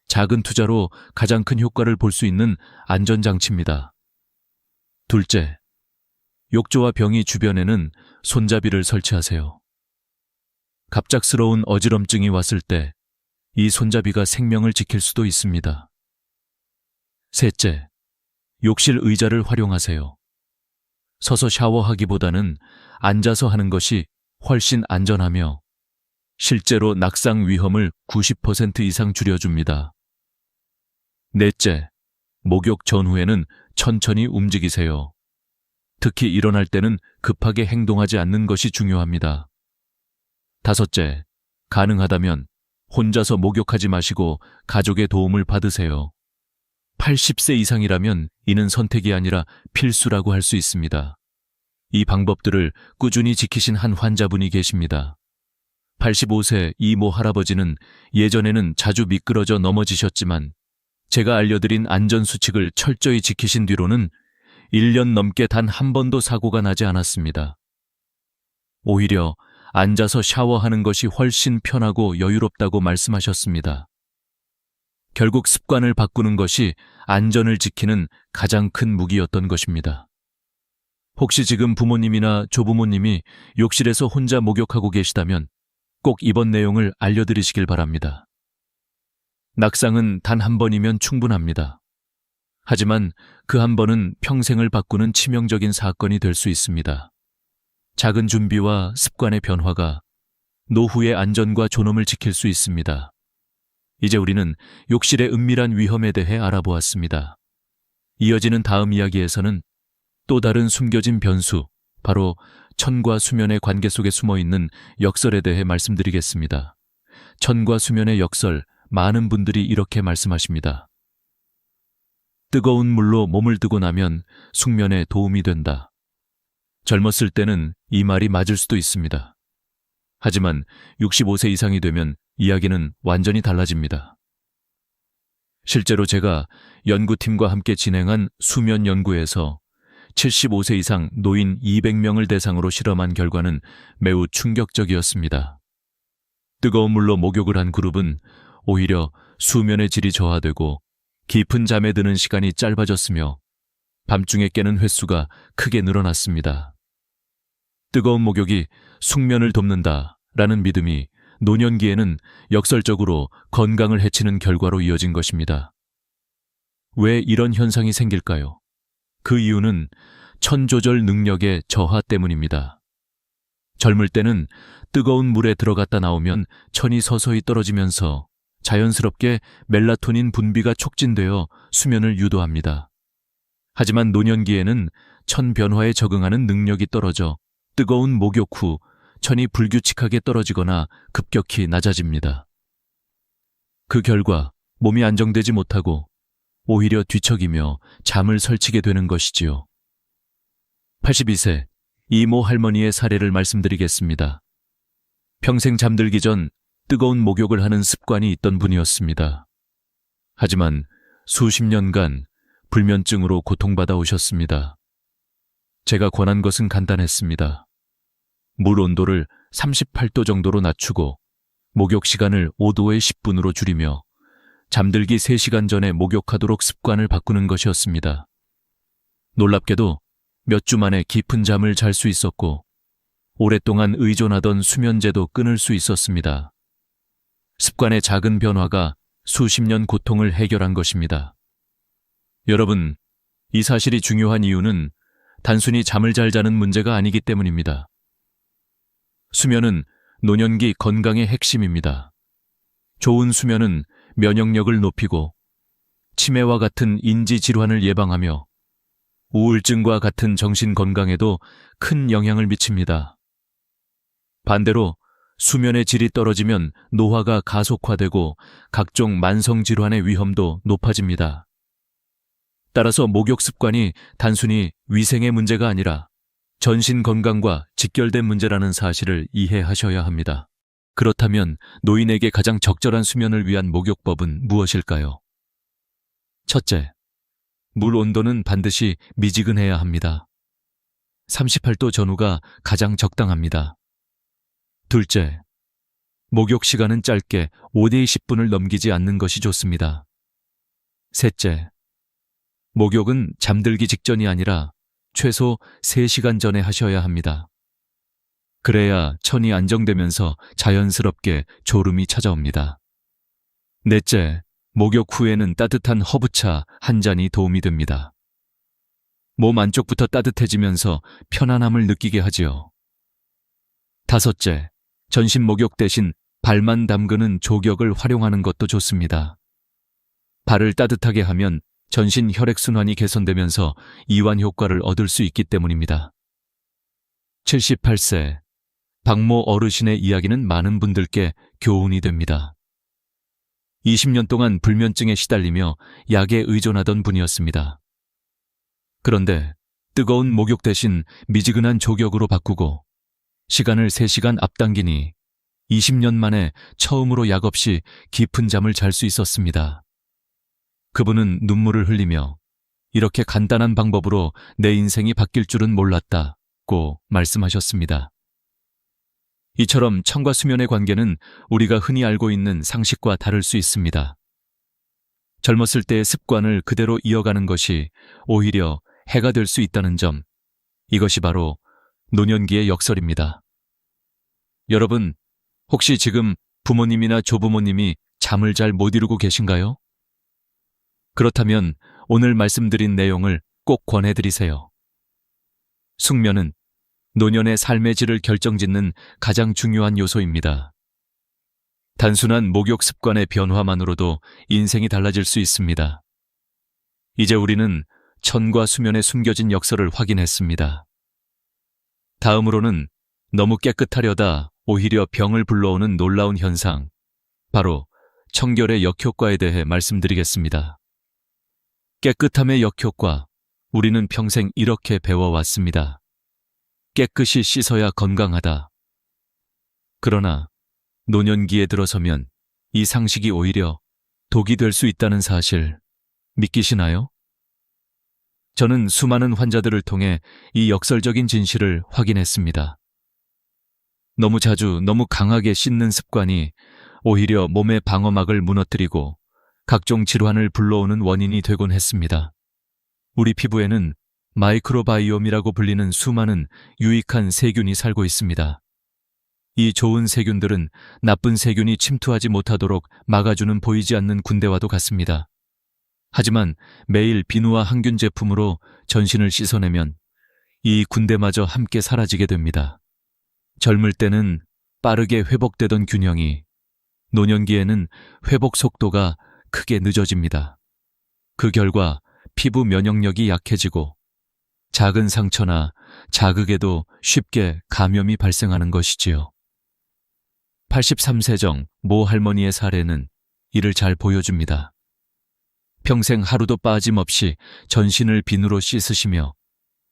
Speaker 1: 작은 투자로 가장 큰 효과를 볼 수 있는 안전장치입니다. 둘째, 욕조와 변기 주변에는 손잡이를 설치하세요. 갑작스러운 어지럼증이 왔을 때 이 손잡이가 생명을 지킬 수도 있습니다. 셋째, 욕실 의자를 활용하세요. 서서 샤워하기보다는 앉아서 하는 것이 훨씬 안전하며 실제로 낙상 위험을 90% 이상 줄여줍니다. 넷째, 목욕 전후에는 천천히 움직이세요. 특히 일어날 때는 급하게 행동하지 않는 것이 중요합니다. 다섯째, 가능하다면 혼자서 목욕하지 마시고 가족의 도움을 받으세요. 80세 이상이라면 이는 선택이 아니라 필수라고 할 수 있습니다. 이 방법들을 꾸준히 지키신 한 환자분이 계십니다. 85세 이모 할아버지는 예전에는 자주 미끄러져 넘어지셨지만 제가 알려드린 안전수칙을 철저히 지키신 뒤로는 1년 넘게 단 한 번도 사고가 나지 않았습니다. 오히려 앉아서 샤워하는 것이 훨씬 편하고 여유롭다고 말씀하셨습니다. 결국 습관을 바꾸는 것이 안전을 지키는 가장 큰 무기였던 것입니다. 혹시 지금 부모님이나 조부모님이 욕실에서 혼자 목욕하고 계시다면 꼭 이번 내용을 알려드리시길 바랍니다. 낙상은 단 한 번이면 충분합니다. 하지만 그 한 번은 평생을 바꾸는 치명적인 사건이 될 수 있습니다. 작은 준비와 습관의 변화가 노후의 안전과 존엄을 지킬 수 있습니다. 이제 우리는 욕실의 은밀한 위험에 대해 알아보았습니다. 이어지는 다음 이야기에서는 또 다른 숨겨진 변수, 바로 천과 수면의 관계 속에 숨어있는 역설에 대해 말씀드리겠습니다. 천과 수면의 역설, 많은 분들이 이렇게 말씀하십니다. 뜨거운 물로 몸을 뜨고 나면 숙면에 도움이 된다. 젊었을 때는 이 말이 맞을 수도 있습니다. 하지만 65세 이상이 되면 이야기는 완전히 달라집니다. 실제로 제가 연구팀과 함께 진행한 수면 연구에서 75세 이상 노인 200명을 대상으로 실험한 결과는 매우 충격적이었습니다. 뜨거운 물로 목욕을 한 그룹은 오히려 수면의 질이 저하되고 깊은 잠에 드는 시간이 짧아졌으며 밤중에 깨는 횟수가 크게 늘어났습니다. 뜨거운 목욕이 숙면을 돕는다라는 믿음이 노년기에는 역설적으로 건강을 해치는 결과로 이어진 것입니다. 왜 이런 현상이 생길까요? 그 이유는 천 조절 능력의 저하 때문입니다. 젊을 때는 뜨거운 물에 들어갔다 나오면 천이 서서히 떨어지면서 자연스럽게 멜라토닌 분비가 촉진되어 수면을 유도합니다. 하지만 노년기에는 천 변화에 적응하는 능력이 떨어져 뜨거운 목욕 후 천이 불규칙하게 떨어지거나 급격히 낮아집니다. 그 결과 몸이 안정되지 못하고 오히려 뒤척이며 잠을 설치게 되는 것이지요. 82세 이모 할머니의 사례를 말씀드리겠습니다. 평생 잠들기 전 뜨거운 목욕을 하는 습관이 있던 분이었습니다. 하지만 수십 년간 불면증으로 고통받아 오셨습니다. 제가 권한 것은 간단했습니다. 물 온도를 38도 정도로 낮추고 목욕 시간을 5도에 10분으로 줄이며 잠들기 3시간 전에 목욕하도록 습관을 바꾸는 것이었습니다. 놀랍게도 몇 주 만에 깊은 잠을 잘 수 있었고 오랫동안 의존하던 수면제도 끊을 수 있었습니다. 습관의 작은 변화가 수십 년 고통을 해결한 것입니다. 여러분, 이 사실이 중요한 이유는 단순히 잠을 잘 자는 문제가 아니기 때문입니다. 수면은 노년기 건강의 핵심입니다. 좋은 수면은 면역력을 높이고 치매와 같은 인지 질환을 예방하며 우울증과 같은 정신 건강에도 큰 영향을 미칩니다. 반대로 수면의 질이 떨어지면 노화가 가속화되고 각종 만성 질환의 위험도 높아집니다. 따라서 목욕 습관이 단순히 위생의 문제가 아니라 전신 건강과 직결된 문제라는 사실을 이해하셔야 합니다. 그렇다면 노인에게 가장 적절한 수면을 위한 목욕법은 무엇일까요? 첫째, 물 온도는 반드시 미지근해야 합니다. 38도 전후가 가장 적당합니다. 둘째, 목욕 시간은 짧게 5대 20분을 넘기지 않는 것이 좋습니다. 셋째, 목욕은 잠들기 직전이 아니라 최소 3시간 전에 하셔야 합니다. 그래야 천이 안정되면서 자연스럽게 졸음이 찾아옵니다. 넷째, 목욕 후에는 따뜻한 허브차 한 잔이 도움이 됩니다. 몸 안쪽부터 따뜻해지면서 편안함을 느끼게 하지요. 다섯째, 전신 목욕 대신 발만 담그는 조격을 활용하는 것도 좋습니다. 발을 따뜻하게 하면 전신 혈액순환이 개선되면서 이완 효과를 얻을 수 있기 때문입니다. 78세, 박모 어르신의 이야기는 많은 분들께 교훈이 됩니다. 20년 동안 불면증에 시달리며 약에 의존하던 분이었습니다. 그런데 뜨거운 목욕 대신 미지근한 조격으로 바꾸고 시간을 3시간 앞당기니 20년 만에 처음으로 약 없이 깊은 잠을 잘 수 있었습니다. 그분은 눈물을 흘리며 이렇게 간단한 방법으로 내 인생이 바뀔 줄은 몰랐다고 말씀하셨습니다. 이처럼 청과 수면의 관계는 우리가 흔히 알고 있는 상식과 다를 수 있습니다. 젊었을 때의 습관을 그대로 이어가는 것이 오히려 해가 될 수 있다는 점, 이것이 바로 노년기의 역설입니다. 여러분, 혹시 지금 부모님이나 조부모님이 잠을 잘 못 이루고 계신가요? 그렇다면 오늘 말씀드린 내용을 꼭 권해드리세요. 숙면은 노년의 삶의 질을 결정짓는 가장 중요한 요소입니다. 단순한 목욕 습관의 변화만으로도 인생이 달라질 수 있습니다. 이제 우리는 천과 수면에 숨겨진 역설을 확인했습니다. 다음으로는 너무 깨끗하려다 오히려 병을 불러오는 놀라운 현상, 바로 청결의 역효과에 대해 말씀드리겠습니다. 깨끗함의 역효과, 우리는 평생 이렇게 배워왔습니다. 깨끗이 씻어야 건강하다. 그러나 노년기에 들어서면 이 상식이 오히려 독이 될 수 있다는 사실 믿기시나요? 저는 수많은 환자들을 통해 이 역설적인 진실을 확인했습니다. 너무 자주, 너무 강하게 씻는 습관이 오히려 몸의 방어막을 무너뜨리고 각종 질환을 불러오는 원인이 되곤 했습니다. 우리 피부에는 마이크로바이옴이라고 불리는 수많은 유익한 세균이 살고 있습니다. 이 좋은 세균들은 나쁜 세균이 침투하지 못하도록 막아주는 보이지 않는 군대와도 같습니다. 하지만 매일 비누와 항균 제품으로 전신을 씻어내면 이 군대마저 함께 사라지게 됩니다. 젊을 때는 빠르게 회복되던 균형이 노년기에는 회복 속도가 크게 늦어집니다. 그 결과 피부 면역력이 약해지고 작은 상처나 자극에도 쉽게 감염이 발생하는 것이지요. 83세정 모 할머니의 사례는 이를 잘 보여줍니다. 평생 하루도 빠짐없이 전신을 비누로 씻으시며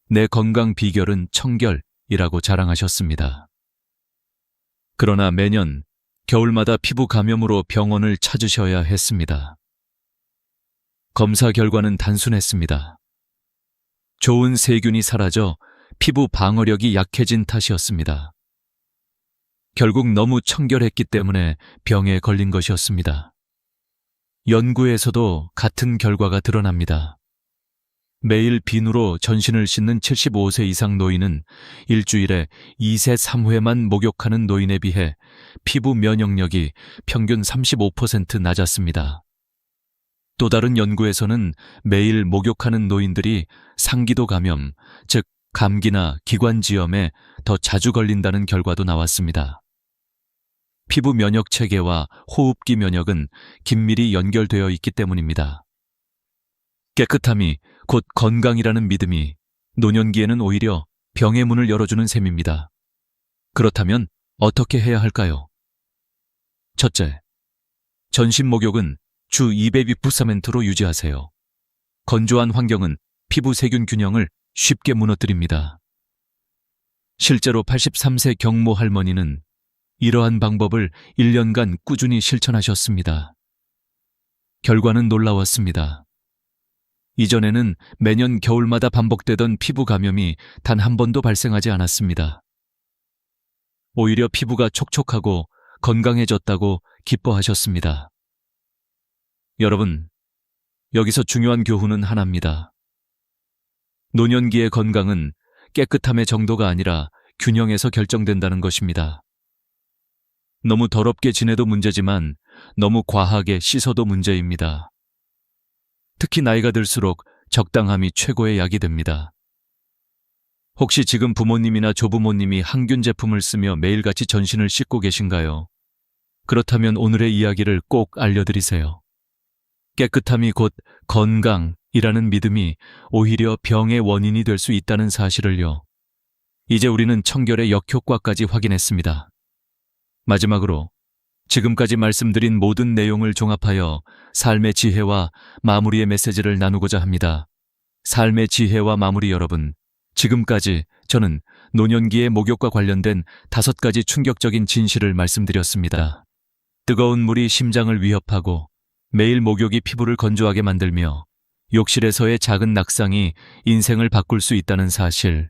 Speaker 1: 내 건강 비결은 청결이라고 자랑하셨습니다. 그러나 매년 겨울마다 피부 감염으로 병원을 찾으셔야 했습니다. 검사 결과는 단순했습니다. 좋은 세균이 사라져 피부 방어력이 약해진 탓이었습니다. 결국 너무 청결했기 때문에 병에 걸린 것이었습니다. 연구에서도 같은 결과가 드러납니다. 매일 비누로 전신을 씻는 75세 이상 노인은 일주일에 2세 3회만 목욕하는 노인에 비해 피부 면역력이 평균 35% 낮았습니다. 또 다른 연구에서는 매일 목욕하는 노인들이 상기도 감염, 즉 감기나 기관지염에 더 자주 걸린다는 결과도 나왔습니다. 피부 면역 체계와 호흡기 면역은 긴밀히 연결되어 있기 때문입니다. 깨끗함이 곧 건강이라는 믿음이 노년기에는 오히려 병의 문을 열어주는 셈입니다. 그렇다면 어떻게 해야 할까요? 첫째, 전신 목욕은 주 200%로 유지하세요. 건조한 환경은 피부 세균 균형을 쉽게 무너뜨립니다. 실제로 83세 경모 할머니는 이러한 방법을 1년간 꾸준히 실천하셨습니다. 결과는 놀라웠습니다. 이전에는 매년 겨울마다 반복되던 피부 감염이 단 한 번도 발생하지 않았습니다. 오히려 피부가 촉촉하고 건강해졌다고 기뻐하셨습니다. 여러분, 여기서 중요한 교훈은 하나입니다. 노년기의 건강은 깨끗함의 정도가 아니라 균형에서 결정된다는 것입니다. 너무 더럽게 지내도 문제지만 너무 과하게 씻어도 문제입니다. 특히 나이가 들수록 적당함이 최고의 약이 됩니다. 혹시 지금 부모님이나 조부모님이 항균 제품을 쓰며 매일같이 전신을 씻고 계신가요? 그렇다면 오늘의 이야기를 꼭 알려드리세요. 깨끗함이 곧 건강이라는 믿음이 오히려 병의 원인이 될 수 있다는 사실을요. 이제 우리는 청결의 역효과까지 확인했습니다. 마지막으로 지금까지 말씀드린 모든 내용을 종합하여 삶의 지혜와 마무리의 메시지를 나누고자 합니다. 삶의 지혜와 마무리 여러분, 지금까지 저는 노년기의 목욕과 관련된 5가지 충격적인 진실을 말씀드렸습니다. 뜨거운 물이 심장을 위협하고 매일 목욕이 피부를 건조하게 만들며 욕실에서의 작은 낙상이 인생을 바꿀 수 있다는 사실,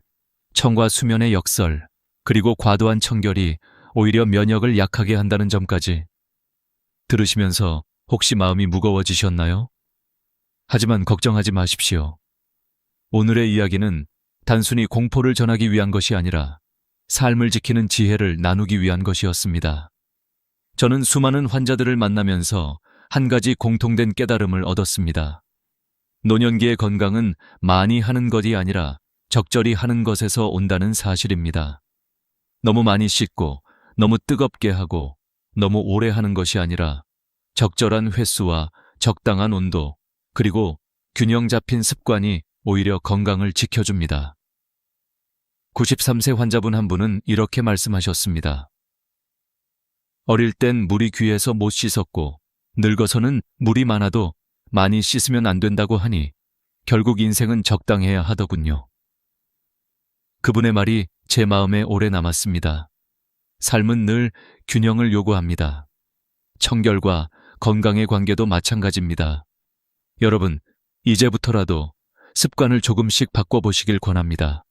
Speaker 1: 청과 수면의 역설, 그리고 과도한 청결이 오히려 면역을 약하게 한다는 점까지 들으시면서 혹시 마음이 무거워지셨나요? 하지만 걱정하지 마십시오. 오늘의 이야기는 단순히 공포를 전하기 위한 것이 아니라 삶을 지키는 지혜를 나누기 위한 것이었습니다. 저는 수많은 환자들을 만나면서 한 가지 공통된 깨달음을 얻었습니다. 노년기의 건강은 많이 하는 것이 아니라 적절히 하는 것에서 온다는 사실입니다. 너무 많이 씻고 너무 뜨겁게 하고 너무 오래 하는 것이 아니라 적절한 횟수와 적당한 온도, 그리고 균형 잡힌 습관이 오히려 건강을 지켜줍니다. 93세 환자분 한 분은 이렇게 말씀하셨습니다. 어릴 땐 물이 귀해서 못 씻었고 늙어서는 물이 많아도 많이 씻으면 안 된다고 하니 결국 인생은 적당해야 하더군요. 그분의 말이 제 마음에 오래 남았습니다. 삶은 늘 균형을 요구합니다. 청결과 건강의 관계도 마찬가지입니다. 여러분, 이제부터라도 습관을 조금씩 바꿔보시길 권합니다.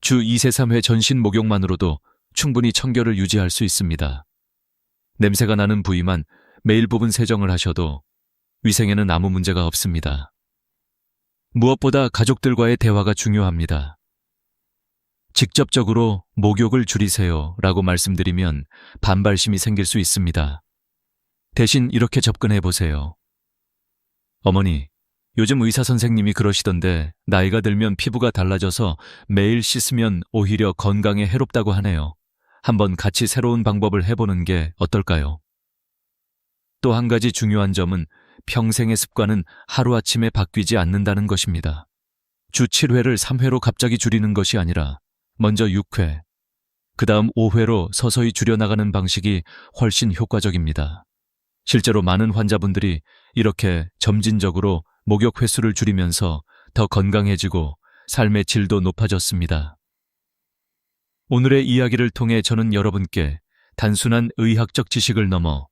Speaker 1: 주 2세 3회 전신 목욕만으로도 충분히 청결을 유지할 수 있습니다. 냄새가 나는 부위만 매일 부분 세정을 하셔도 위생에는 아무 문제가 없습니다. 무엇보다 가족들과의 대화가 중요합니다. 직접적으로 목욕을 줄이세요 라고 말씀드리면 반발심이 생길 수 있습니다. 대신 이렇게 접근해 보세요. 어머니, 요즘 의사 선생님이 그러시던데 나이가 들면 피부가 달라져서 매일 씻으면 오히려 건강에 해롭다고 하네요. 한번 같이 새로운 방법을 해보는 게 어떨까요? 또 한 가지 중요한 점은 평생의 습관은 하루아침에 바뀌지 않는다는 것입니다. 주 7회를 3회로 갑자기 줄이는 것이 아니라 먼저 6회, 그 다음 5회로 서서히 줄여나가는 방식이 훨씬 효과적입니다. 실제로 많은 환자분들이 이렇게 점진적으로 목욕 횟수를 줄이면서 더 건강해지고 삶의 질도 높아졌습니다. 오늘의 이야기를 통해 저는 여러분께 단순한 의학적 지식을 넘어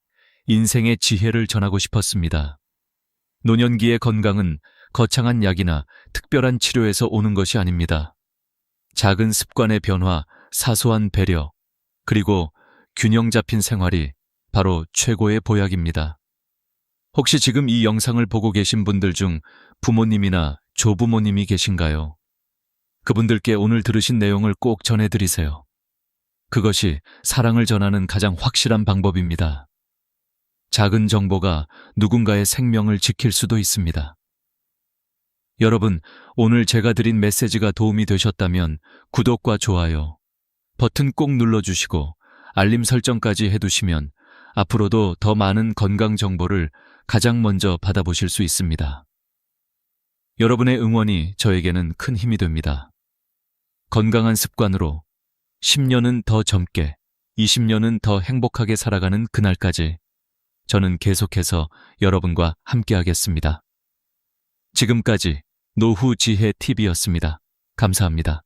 Speaker 1: 인생의 지혜를 전하고 싶었습니다. 노년기의 건강은 거창한 약이나 특별한 치료에서 오는 것이 아닙니다. 작은 습관의 변화, 사소한 배려, 그리고 균형 잡힌 생활이 바로 최고의 보약입니다. 혹시 지금 이 영상을 보고 계신 분들 중 부모님이나 조부모님이 계신가요? 그분들께 오늘 들으신 내용을 꼭 전해드리세요. 그것이 사랑을 전하는 가장 확실한 방법입니다. 작은 정보가 누군가의 생명을 지킬 수도 있습니다. 여러분, 오늘 제가 드린 메시지가 도움이 되셨다면 구독과 좋아요, 버튼 꼭 눌러주시고 알림 설정까지 해두시면 앞으로도 더 많은 건강 정보를 가장 먼저 받아보실 수 있습니다. 여러분의 응원이 저에게는 큰 힘이 됩니다. 건강한 습관으로 10년은 더 젊게, 20년은 더 행복하게 살아가는 그날까지 저는 계속해서 여러분과 함께하겠습니다. 지금까지 노후 지혜 TV였습니다. 감사합니다.